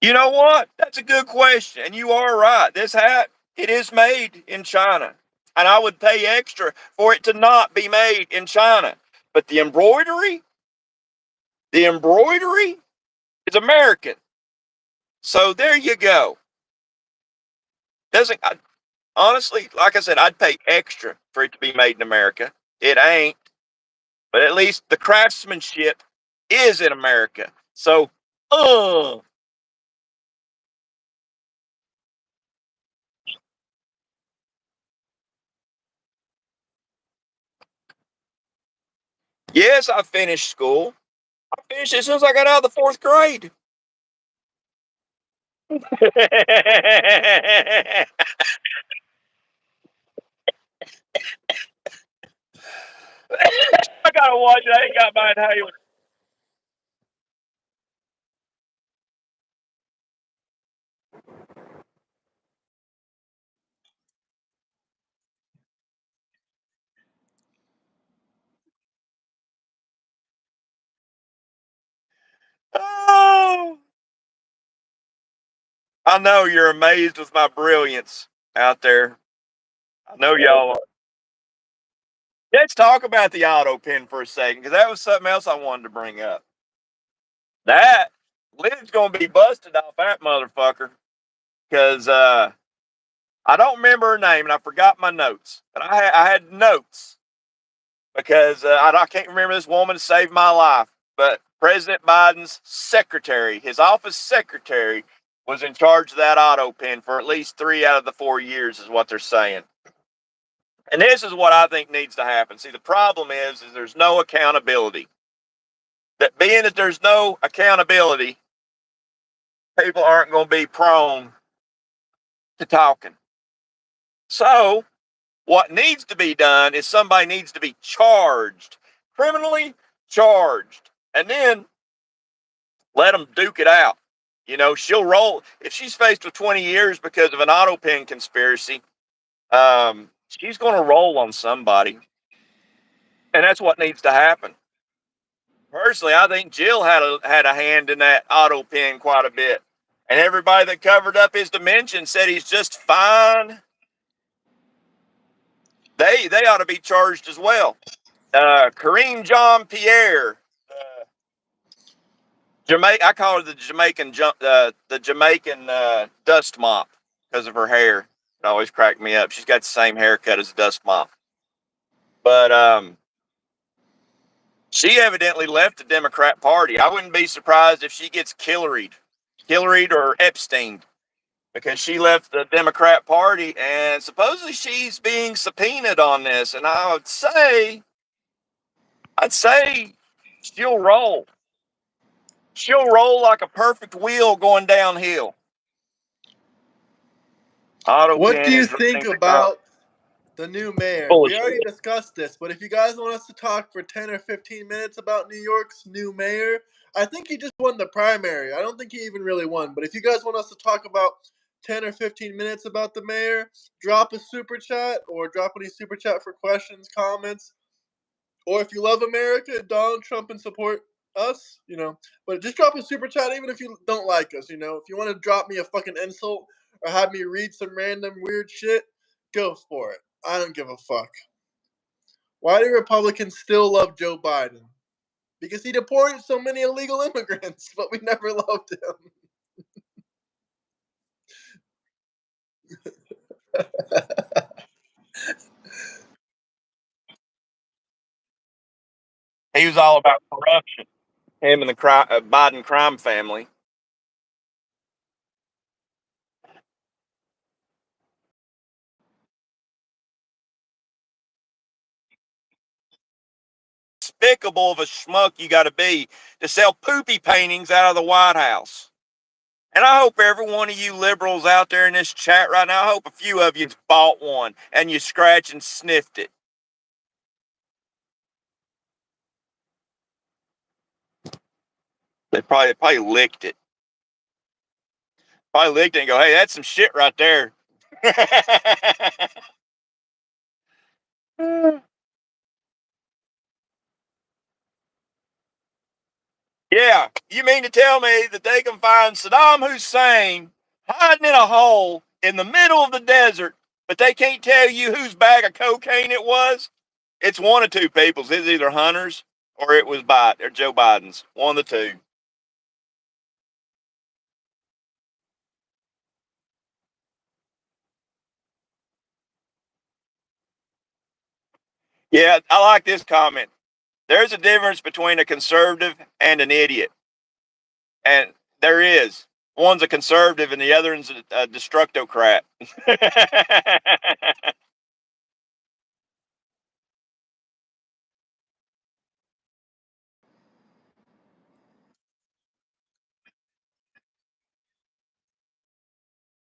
You know what? That's a good question. And you are right. This hat, it is made in China. And I would pay extra for it to not be made in China. But the embroidery is American. So there you go. Doesn't honestly, like I said, I'd pay extra for it to be made in America. It ain't, but at least the craftsmanship is in America. So, uh, yes, I finished school. I finished it as soon as I got out of the fourth grade. I gotta watch it. I ain't got mine. Oh, I know you're amazed with my brilliance out there. I know y'all are. Let's talk about the auto pen for a second because that was something else I wanted to bring up. That lid's gonna be busted off that motherfucker because I don't remember her name and I forgot my notes, but I had notes because I can't remember this woman saved my life. But President Biden's secretary, his office secretary, was in charge of that auto pen for at least 3 out of the 4 years, is what they're saying. And this is what I think needs to happen. See, the problem is there's no accountability. That being that there's no accountability, people aren't going to be prone to talking. So, what needs to be done is somebody needs to be charged, criminally charged, and then let them duke it out. You know, she'll roll if she's faced with 20 years because of an auto pen conspiracy. She's going to roll on somebody, and that's what needs to happen. Personally, I think Jill had a hand in that auto pen quite a bit, and everybody that covered up his dementia said he's just fine. They ought to be charged as well. Kareem John Pierre, Jamaica. I call her the Jamaican dust mop because of her hair. It always cracked me up. She's got the same haircut as a dust mop, but she evidently left the Democrat Party. I wouldn't be surprised if she gets Hillaried or Epstein, because she left the Democrat Party and supposedly she's being subpoenaed on this. And I'd say she'll roll. She'll roll like a perfect wheel going downhill. Auto What do pen you is think running the about the new mayor? We bullshit. already discussed this, but if you guys want us to talk for 10 or 15 minutes about New York's new mayor, I think he just won the primary. I don't think he even really won. But if you guys want us to talk about 10 or 15 minutes about the mayor, drop a super chat or drop any super chat for questions, comments. Or if you love America, Donald Trump, and support us, But just drop a super chat even if you don't like us, If you want to drop me a fucking insult or have me read some random weird shit, go for it. I don't give a fuck. Why do Republicans still love Joe Biden? Because he deported so many illegal immigrants, but we never loved him. He was all about corruption. Him and the Biden crime family. Despicable of a schmuck you got to be to sell poopy paintings out of the White House. And I hope every one of you liberals out there in this chat right now, I hope a few of you bought one and you scratched and sniffed it. They probably licked it. Probably licked it and go, hey, that's some shit right there. Yeah, you mean to tell me that they can find Saddam Hussein hiding in a hole in the middle of the desert, but they can't tell you whose bag of cocaine it was? It's one of two people's. It's either Hunter's or it was Biden or Joe Biden's. One of the two. Yeah, I like this comment. There's a difference between a conservative and an idiot. And there is. One's a conservative and the other one's a destructocrat.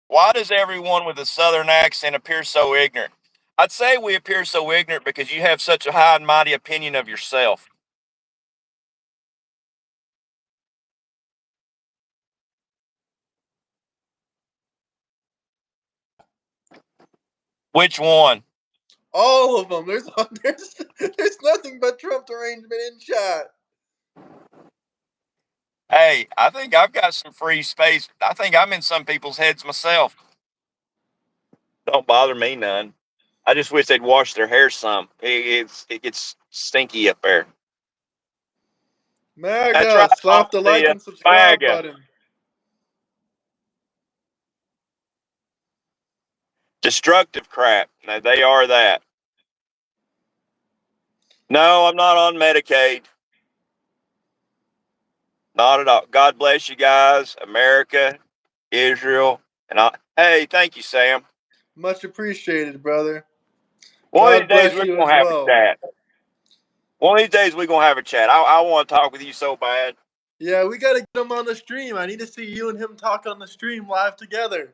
Why does everyone with a southern accent appear so ignorant? I'd say we appear so ignorant because you have such a high and mighty opinion of yourself. Which one? All of them. There's nothing but Trump derangement in chat. Hey, I think I've got some free space. I think I'm in some people's heads myself. Don't bother me none. I just wish they'd wash their hair some. It gets stinky up there. That's right, MAGA, Mama slap the like Tia. and subscribe MAGA. button. Destructive crap. Now, they are that. No, I'm not on Medicaid. Not at all. God bless you guys, America, Israel, and I. Hey, thank you, Sam. Much appreciated, brother. One of these God days bless we're you as gonna have a well. chat. One of these days we're gonna have a chat. I want to talk with you so bad. Yeah, we gotta get him on the stream. I need to see you and him talk on the stream live together.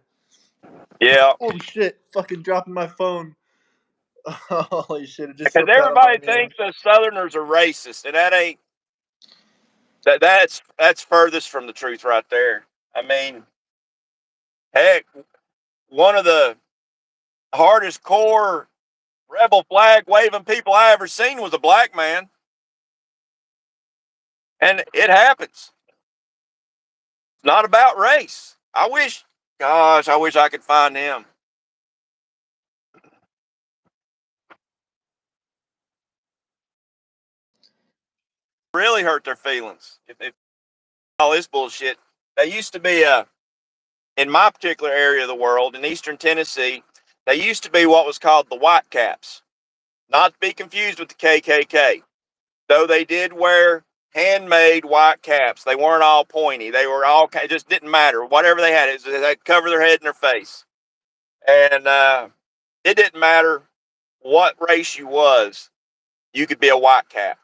Yeah, Oh shit! Fucking dropping my phone. Holy shit! It just because slipped out of my everybody hand. thinks us Southerners are racist, and that ain't that's furthest from the truth right there. I mean, heck, one of the hardest core rebel flag waving people I ever seen was a black man, and it happens. It's not about race. Gosh, I wish I could find him. Really hurt their feelings. If all this bullshit, they used to be in my particular area of the world, in eastern Tennessee, they used to be what was called the White Caps. Not to be confused with the KKK. Though they did wear handmade white caps. They weren't all pointy. They were all, it just didn't matter. Whatever they had, they'd cover their head and their face. And it didn't matter what race you was, you could be a white cap.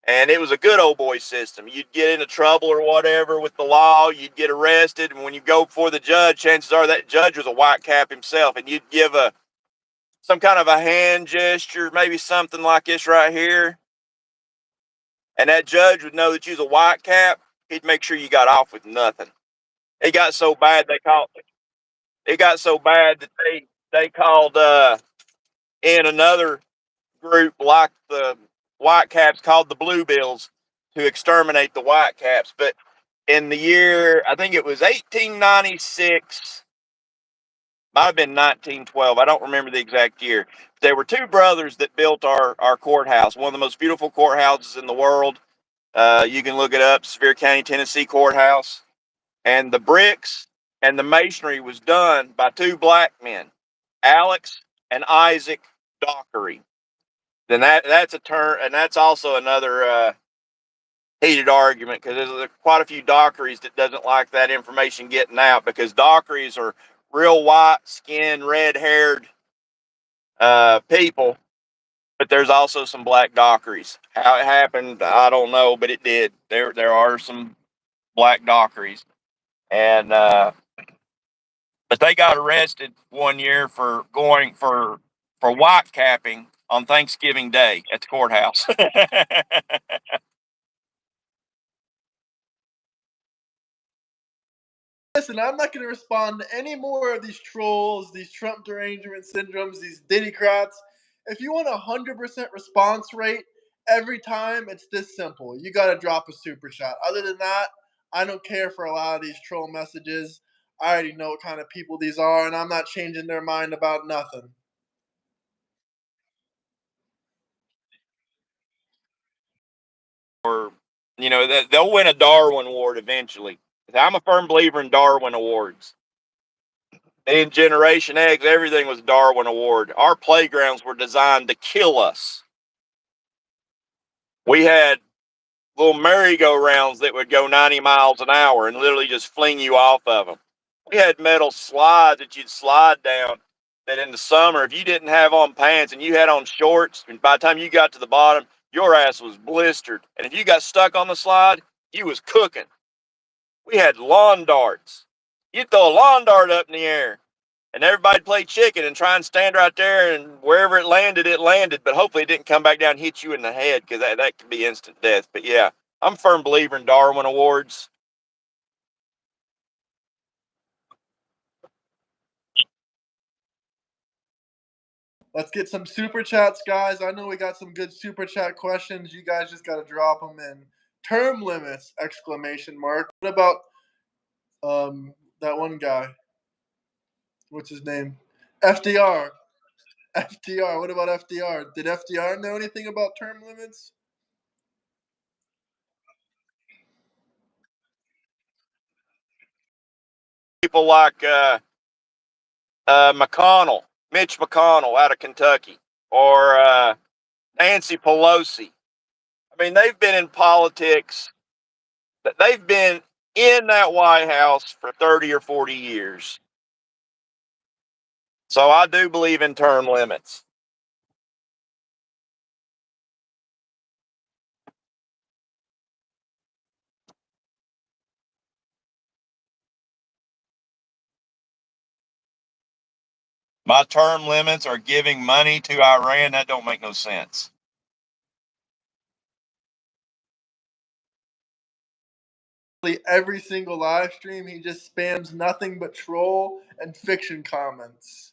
And it was a good old boy system. You'd get into trouble or whatever with the law, you'd get arrested, and when you go before the judge, chances are that judge was a white cap himself, and you'd give some kind of a hand gesture, maybe something like this right here, and that judge would know that you was a white cap. He'd make sure you got off with nothing. It got so bad it got so bad that they called in another group like the white caps called the bluebills to exterminate the white caps. But in the year, I think it was 1896, might have been 1912. I don't remember the exact year. There were two brothers that built our courthouse, one of the most beautiful courthouses in the world. You can look it up, Sevier County, Tennessee courthouse. And the bricks and the masonry was done by two black men, Alex and Isaac Dockery. Then that's a term, and that's also another heated argument because there's quite a few Dockeries that doesn't like that information getting out because Dockeries are real white skinned, red haired people, but there's also some black Dockeries. How it happened, I don't know, but it did. There are some black Dockeries, and but they got arrested one year for going for white capping on Thanksgiving Day at the courthouse. Listen, I'm not going to respond to any more of these trolls, these Trump derangement syndromes, these Diddycrats. If you want a 100% response rate every time, it's this simple. You got to drop a super chat. Other than that, I don't care for a lot of these troll messages. I already know what kind of people these are, and I'm not changing their mind about nothing. Or they'll win a Darwin Award eventually. I'm a firm believer in Darwin Awards. In Generation X, everything was Darwin Award. Our playgrounds were designed to kill us. We had little merry-go-rounds that would go 90 miles an hour and literally just fling you off of them. We had metal slides that you'd slide down that in the summer, if you didn't have on pants and you had on shorts, and by the time you got to the bottom, your ass was blistered. And if you got stuck on the slide, you was cooking. We had lawn darts. You'd throw a lawn dart up in the air, and everybody'd play chicken and try and stand right there, and wherever it landed, but hopefully it didn't come back down and hit you in the head, because that could be instant death. But yeah, I'm a firm believer in Darwin Awards. Let's get some super chats, guys. I know we got some good super chat questions. You guys just got to drop them in. Term limits! Exclamation mark. What about that one guy? What's his name? FDR. FDR. What about FDR? Did FDR know anything about term limits? People like McConnell, Mitch McConnell out of Kentucky, or Nancy Pelosi. I mean, they've been in politics. They've been in that White House for 30 or 40 years. So I do believe in term limits. My term limits are giving money to Iran. That don't make no sense. Every single live stream, he just spams nothing but troll and fiction comments.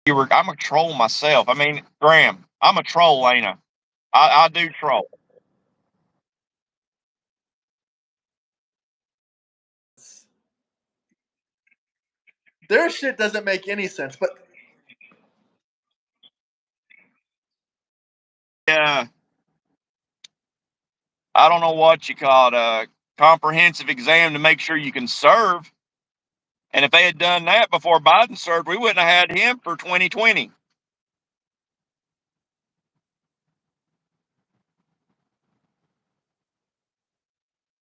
I'm a troll myself. I mean, Graham, I'm a troll, ain't I? I do troll. Their shit doesn't make any sense, but Yeah, I don't know what you call it, a comprehensive exam to make sure you can serve. And if they had done that before Biden served, we wouldn't have had him for 2020.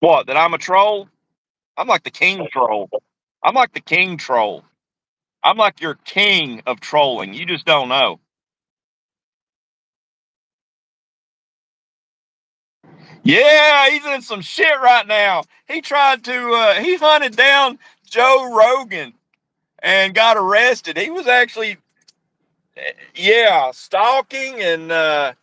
What, that I'm a troll? I'm like the king troll. I'm like the king troll. I'm like your king of trolling. You just don't know. Yeah, he's in some shit right now. He tried to, he hunted down Joe Rogan and got arrested. He was actually, yeah, stalking and, man,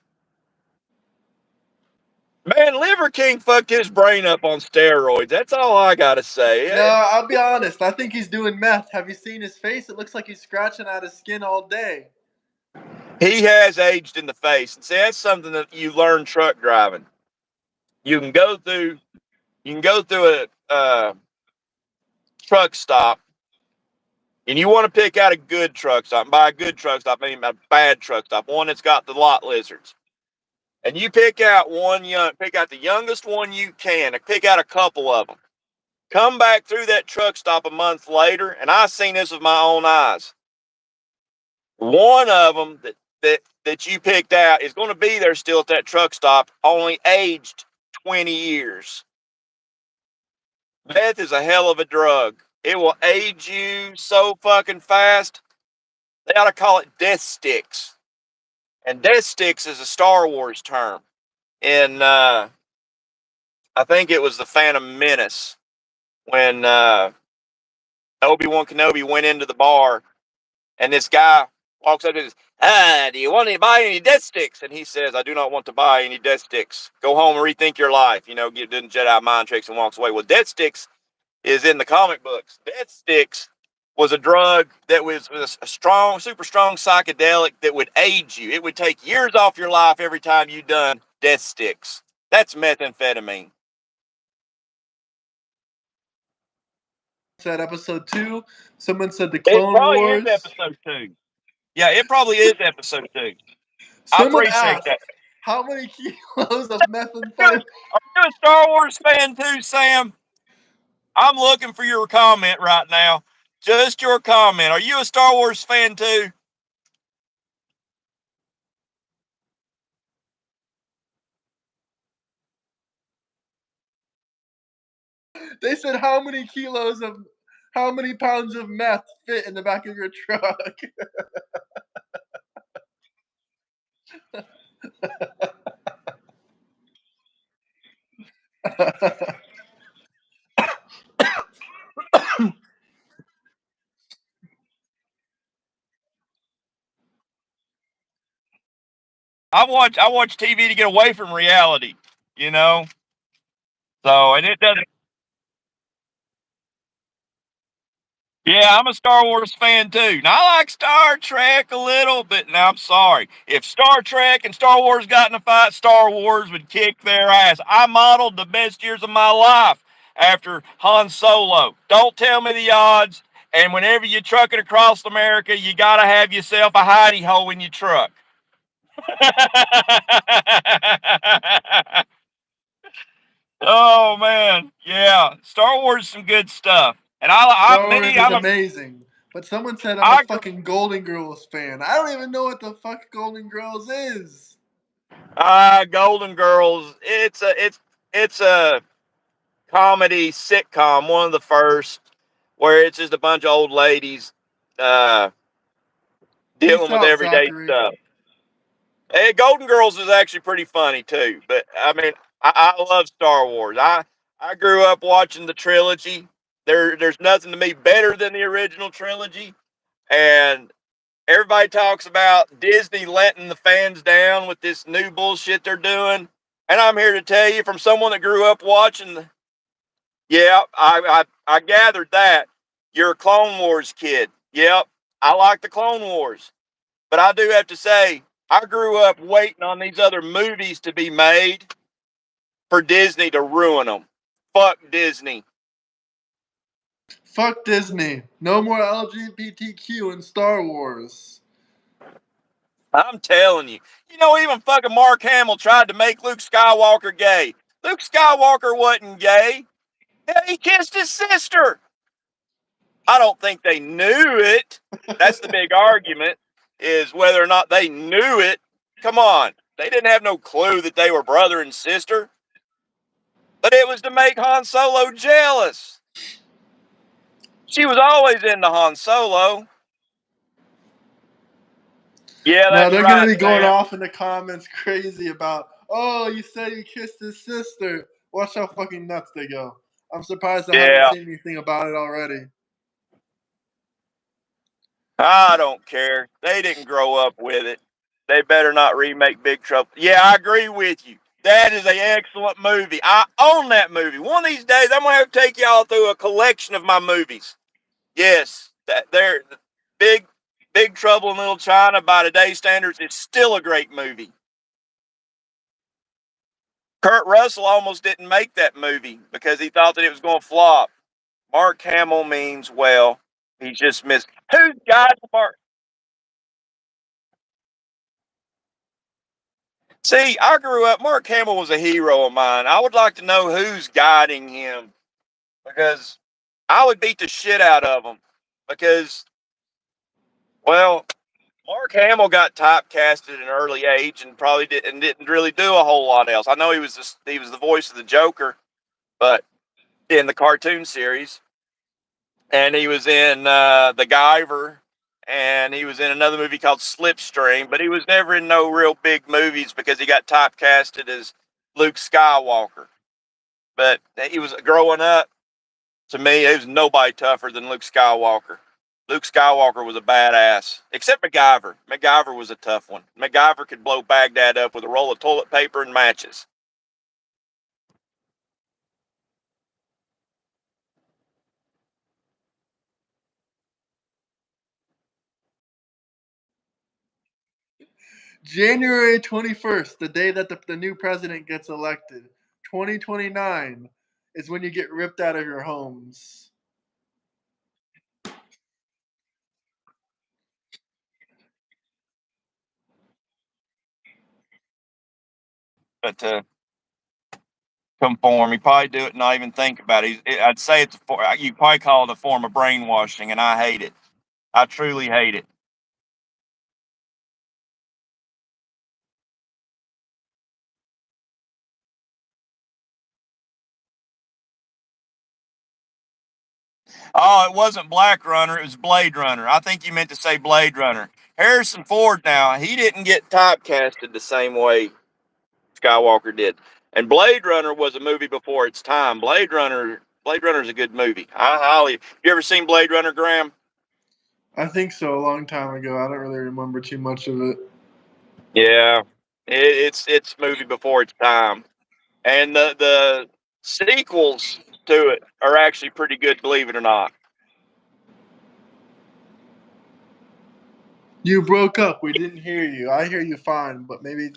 Liver King fucked his brain up on steroids. That's all I gotta say. no, I'll be honest. I think he's doing meth. Have you seen his face? It looks like he's scratching out his skin all day. He has aged in the face. And see, that's something that you learn truck driving. You can go through, a truck stop, and you want to pick out a good truck stop. And by a good truck stop, I mean a bad truck stop, one that's got the lot lizards. And you pick out the youngest one you can, and pick out a couple of them. Come back through that truck stop a month later, and I seen this with my own eyes. One of them that you picked out is going to be there still at that truck stop, only aged 20 years. Meth is a hell of a drug. It will age you so fucking fast. They ought to call it death sticks. And death sticks is a Star Wars term. In I think it was the Phantom Menace when Obi-Wan Kenobi went into the bar, and this guy walks up and says, do you want to buy any death sticks? And he says, I do not want to buy any death sticks. Go home and rethink your life. Get doing Jedi mind tricks and walks away. Well, death sticks is in the comic books. Death sticks was a drug that was a strong, super strong psychedelic that would age you. It would take years off your life every time you done death sticks. That's methamphetamine. Said episode 2. Someone said the It Clone probably is Wars. episode 2. Yeah, it probably is episode 2. I Someone appreciate asked, that. how many kilos of methamphetamine? Are you a Star Wars fan too, Sam? I'm looking for your comment right now. Just your comment. Are you a Star Wars fan too? They said how many pounds of meth fit in the back of your truck? I watch TV to get away from reality, you know. So and it doesn't. Yeah, I'm a Star Wars fan too. Now I like Star Trek a little, but now I'm sorry. If Star Trek and Star Wars got in a fight, Star Wars would kick their ass. I modeled the best years of my life after Han Solo. Don't tell me the odds. And whenever you're trucking across America, you gotta have yourself a hidey hole in your truck. Oh man, yeah. Star Wars is some good stuff. And Star Wars is amazing. But someone said I'm a I fucking Golden Girls fan. I don't even know what the fuck Golden Girls is. Golden Girls. It's a comedy sitcom, one of the first, where it's just a bunch of old ladies uh, Peace dealing with out, everyday Zachary. stuff. Hey, Golden Girls is actually pretty funny too. But I mean, I love Star Wars. I grew up watching the trilogy. There's nothing to me better than the original trilogy. And everybody talks about Disney letting the fans down with this new bullshit they're doing. And I'm here to tell you, from someone that grew up watching, yeah, I gathered that. You're a Clone Wars kid. Yep, I like the Clone Wars. But I do have to say, I grew up waiting on these other movies to be made for Disney to ruin them. Fuck Disney. Fuck Disney. No more LGBTQ in Star Wars. I'm telling you. You know, even fucking Mark Hamill tried to make Luke Skywalker gay. Luke Skywalker wasn't gay. Hell, he kissed his sister. I don't think they knew it. That's the big argument, is whether or not they knew it. Come on. They didn't have no clue that they were brother and sister. But it was to make Han Solo jealous. She was always into Han Solo. Yeah, Now that's they're gonna right, be going Sam. off in the comments crazy about, oh, you said he kissed his sister. Watch how fucking nuts they go. I'm surprised I haven't Yeah, seen anything about it already. I don't care. They didn't grow up with it. They better not remake Big Trouble. Yeah, I agree with you. That is an excellent movie. I own that movie. One of these days, I'm gonna have to take y'all through a collection of my movies. Yes, that they're big, Big Trouble in Little China by today's standards is still a great movie. Kurt Russell almost didn't make that movie because he thought that it was going to flop. Mark Hamill means well. He just missed. Who's got Mark? See, I grew up. Mark Hamill was a hero of mine. I would like to know who's guiding him, because I would beat the shit out of him. Because, well, Mark Hamill got typecasted at an early age and probably didn't really do a whole lot else. I know he was the voice of the Joker, but in the cartoon series, and he was in The Guyver, and he was in another movie called Slipstream, but he was never in no real big movies because he got typecasted as Luke Skywalker. But he was growing up. To me, there was nobody tougher than Luke Skywalker. Luke Skywalker was a badass, except MacGyver. MacGyver was a tough one. MacGyver could blow Baghdad up with a roll of toilet paper and matches. January 21st, the day that the new president gets elected, 2029, is when you get ripped out of your homes. But conform, he probably do it and not even think about it. I'd say you probably call it a form of brainwashing, and I hate it. I truly hate it. Oh, it wasn't Black Runner. It was Blade Runner. I think you meant to say Blade Runner. Harrison Ford, now, he didn't get typecasted the same way Skywalker did. And Blade Runner was a movie before its time. Blade Runner is a good movie. I highly. You ever seen Blade Runner, Graham? I think so. A long time ago. I don't really remember too much of it. Yeah, it's a movie before its time, and the sequels to it are actually pretty good, believe it or not. You broke up. We didn't hear you. I hear you fine, but maybe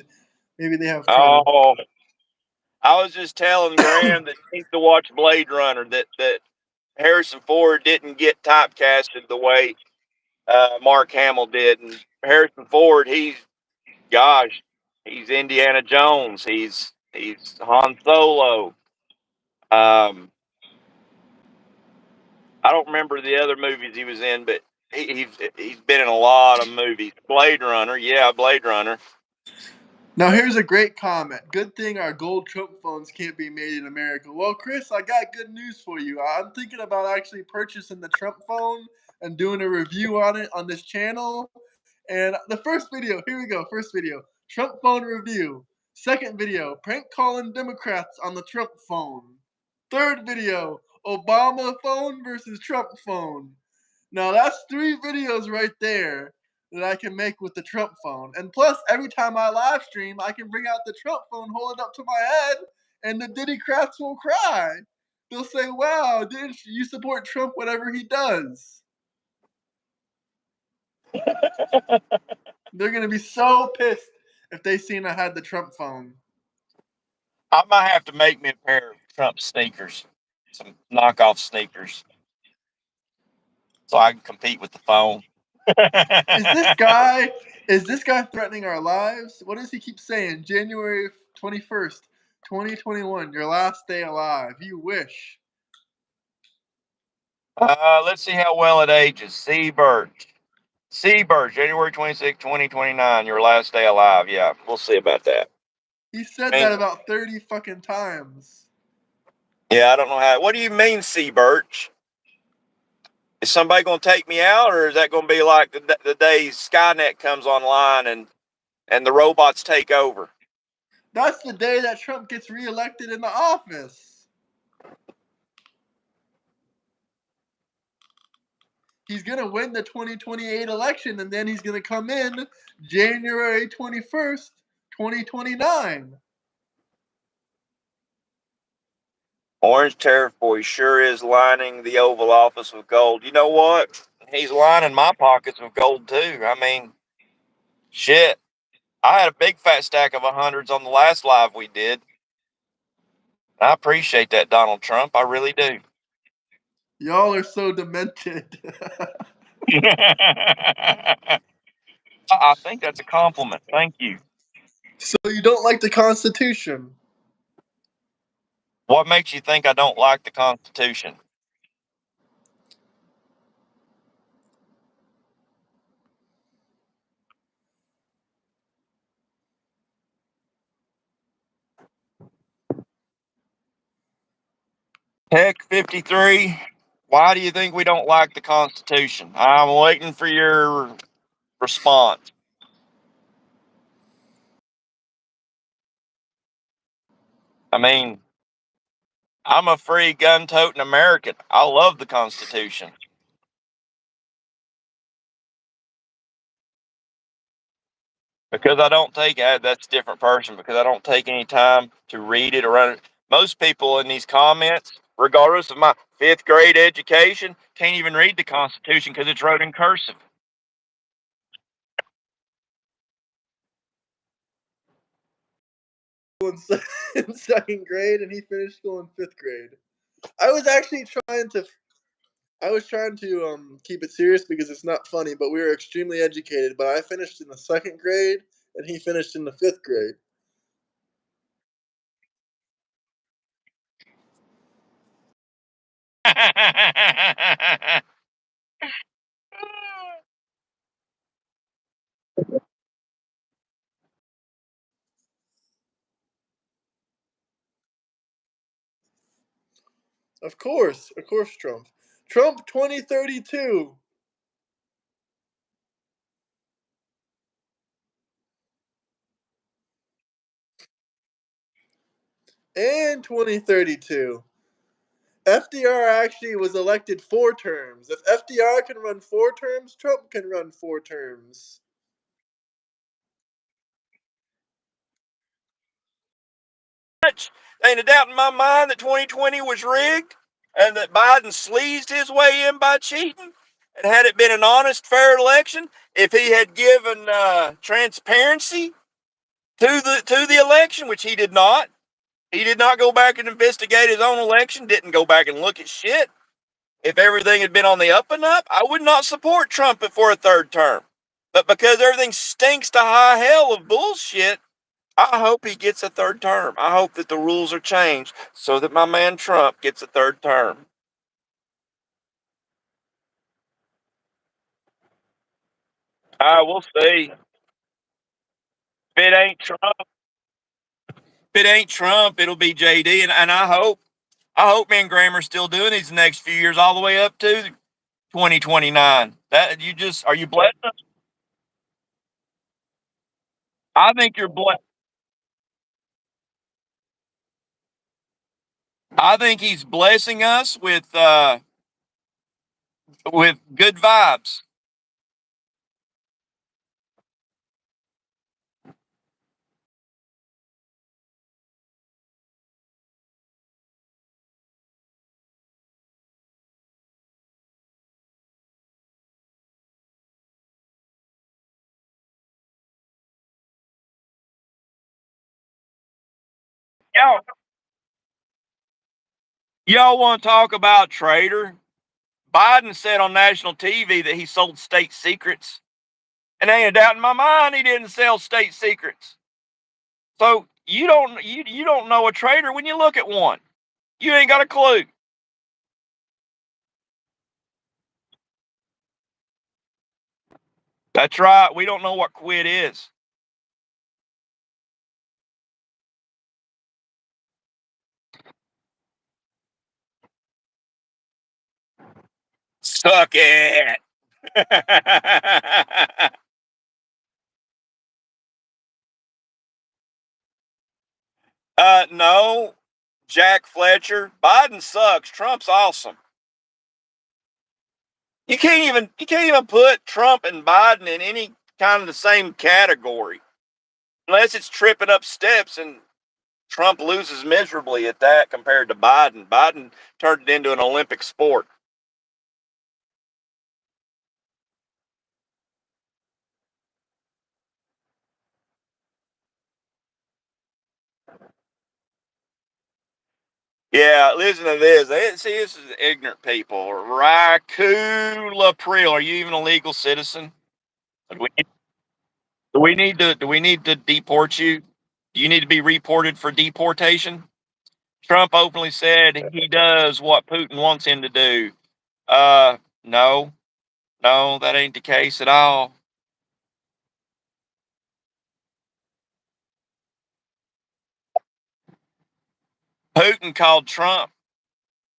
they have trouble. Oh, I was just telling Graham that he needs to watch Blade Runner. That Harrison Ford didn't get typecasted the way Mark Hamill did, and Harrison Ford, gosh, he's Indiana Jones. He's Han Solo. Um, I don't remember the other movies he was in, but he's been in a lot of movies. Blade Runner, yeah, Blade Runner. Now here's a great comment. Good thing our gold Trump phones can't be made in America. Well, Chris, I got good news for you. I'm thinking about actually purchasing the Trump phone and doing a review on it on this channel. And the first video, here we go. First video, Trump phone review. Second video, prank calling Democrats on the Trump phone. Third video, Obama phone versus Trump phone. Now that's 3 videos right there that I can make with the Trump phone. And plus, every time I live stream, I can bring out the Trump phone, hold it up to my head, and the Diddycrats will cry. They'll say, wow, didn't you support Trump whatever he does? They're going to be so pissed if they seen I had the Trump phone. I might have to make me a pair of Trump sneakers, some knockoff sneakers, so I can compete with the phone. Is this guy is this guy threatening our lives? What does he keep saying? January 21st, 2021, your last day alive. You wish. Let's see how well it ages. Seabird, January 26, 2029, your last day alive. Yeah, we'll see about that. He said I that mean, about 30 fucking times. yeah, I don't know how. What do you mean, Seabirch? Is somebody going to take me out, or is that going to be like the day Skynet comes online and the robots take over? That's the day that Trump gets reelected in the office. He's going to win the 2028 election, and then he's going to come in January 21st, 2029. Orange Tariff Boy sure is lining the Oval Office with gold. You know what? He's lining my pockets with gold too. I mean, shit. I had a big fat stack of 100s on the last live we did. I appreciate that, Donald Trump. I really do. Y'all are so demented. I think that's a compliment. Thank you. So you don't like the Constitution? What makes you think I don't like the Constitution? Heck 53, why do you think we don't like the Constitution? I'm waiting for your response. I mean, I'm a free gun toting American. I love the Constitution. Because I don't take that's a different person because I don't take any time to read it or run it. Most people in these comments, regardless of my 5th grade education, can't even read the Constitution because it's wrote in cursive. In in second grade, and he finished school in 5th grade. I was actually trying to keep it serious because it's not funny, but we were extremely educated. But I finished in the 2nd grade, and he finished in the 5th grade. Of course, Trump. Trump 2032 and 2032. FDR actually was elected 4 terms. If FDR can run 4 terms, Trump can run 4 terms. Much. Ain't a doubt in my mind that 2020 was rigged and that Biden sleazed his way in by cheating. And had it been an honest, fair election, if he had given transparency to the election, which he did not go back and investigate his own election, didn't go back and look at shit. If everything had been on the up and up, I would not support Trump for a third term. But because everything stinks to high hell of bullshit, I hope he gets a third term. I hope that the rules are changed so that my man Trump gets a third term. I will see. If it ain't Trump, it'll be JD. And I hope me and Graham are still doing these next few years all the way up to 2029. That you just are you blessed? I think you're blessed. I think he's blessing us with good vibes. Y'all, y'all want to talk about traitor? Biden said on national TV that he sold state secrets. And ain't a doubt in my mind he didn't sell state secrets. So you don't know a traitor when you look at one. You ain't got a clue. That's right. We don't know what quit is. Suck it. No, Jack Fletcher. Biden sucks. Trump's awesome. You can't even put Trump and Biden in any kind of the same category unless it's tripping up steps, and Trump loses miserably at that compared to Biden. Biden turned it into an Olympic sport. Yeah, listen to this. See, this is ignorant people. Raccoon April. Are you even a legal citizen? Do we, do we need to deport you? Do you need to be reported for deportation? Trump openly said he does what Putin wants him to do. No, no, that ain't the case at all. Putin called Trump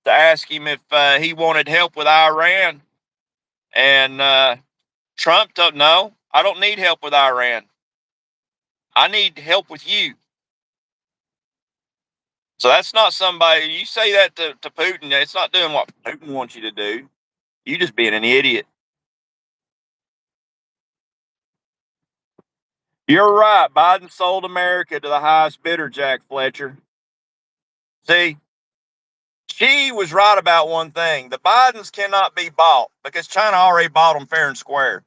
to ask him if he wanted help with Iran, and Trump told no, I don't need help with Iran. I need help with you. So that's not somebody you say that to Putin. It's not doing what Putin wants you to do. You just being an idiot. You're right. Biden sold America to the highest bidder, Jack Fletcher. See, she was right about one thing. The Bidens cannot be bought because China already bought them fair and square.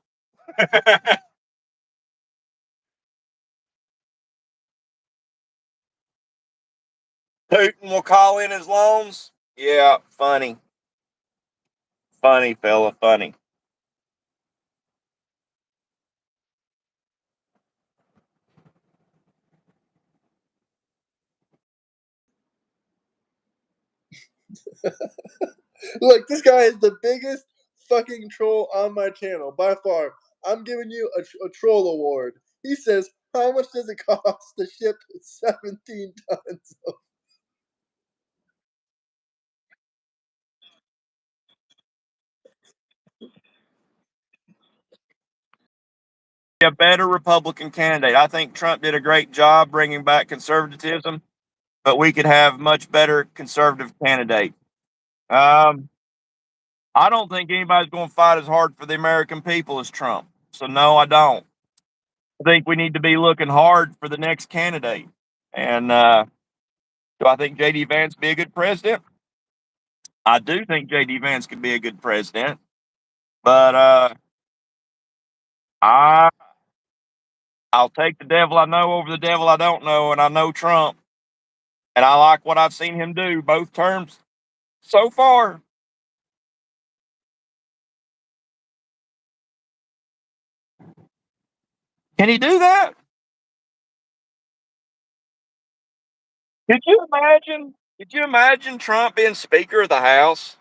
Putin will call in his loans. Yeah, funny. Funny, fella, funny. Look, this guy is the biggest fucking troll on my channel by far. I'm giving you a troll award. He says, "How much does it cost to ship 17 tons of a better Republican candidate. I think Trump did a great job bringing back conservatism, but we could have much better conservative candidate. I don't think anybody's going to fight as hard for the American people as Trump. So no, I don't. I think we need to be looking hard for the next candidate. And do I think J.D. Vance be a good president? I do think J.D. Vance could be a good president, but I I'll take the devil I know over the devil I don't know, and I know Trump, and I like what I've seen him do both terms so far. Can he do that? Could you imagine? Could you imagine Trump being Speaker of the House?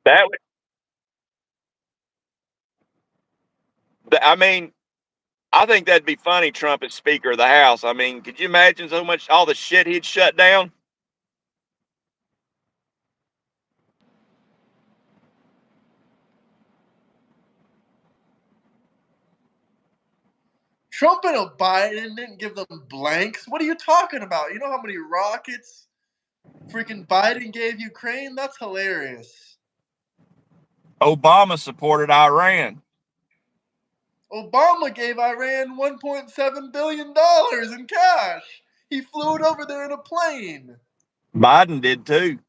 That would, I mean, I think that'd be funny. Trump as Speaker of the House. I mean, could you imagine so much all the shit he'd shut down? Trump and Biden didn't give them blanks. What are you talking about? You know how many rockets freaking Biden gave Ukraine? That's hilarious. Obama supported Iran. Obama gave Iran $1.7 billion in cash. He flew it over there in a plane. Biden did too.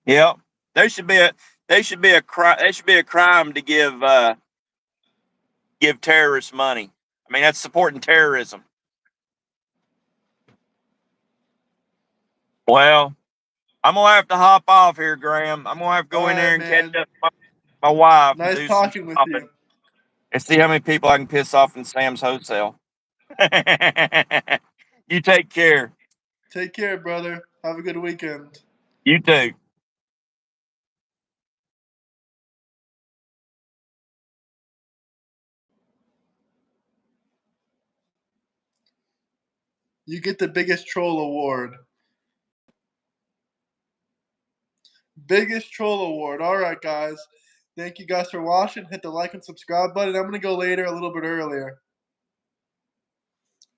Yep. There should be a there should be a crime to give terrorists money. I mean, that's supporting terrorism. Well, I'm gonna have to hop off here, Graham. I'm gonna have to go All in there right, and catch man. up with my wife and Nice do some talking with shopping you. and see how many people I can piss off in Sam's hotel. You take care. Take care, brother. Have a good weekend. You too. You get the biggest troll award. Biggest troll award. All right, guys. Thank you guys for watching. Hit the like and subscribe button. I'm going to go later a little bit earlier.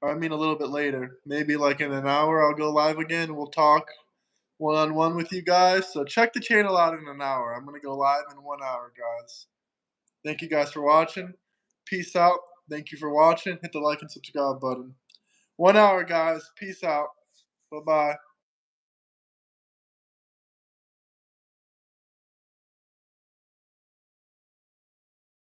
Or I mean a little bit later. Maybe like in an hour I'll go live again. We'll talk one-on-one with you guys. So check the channel out in an hour. I'm going to go live in 1 hour, guys. Thank you guys for watching. Peace out. Thank you for watching. Hit the like and subscribe button. 1 hour, guys. Peace out. Bye-bye.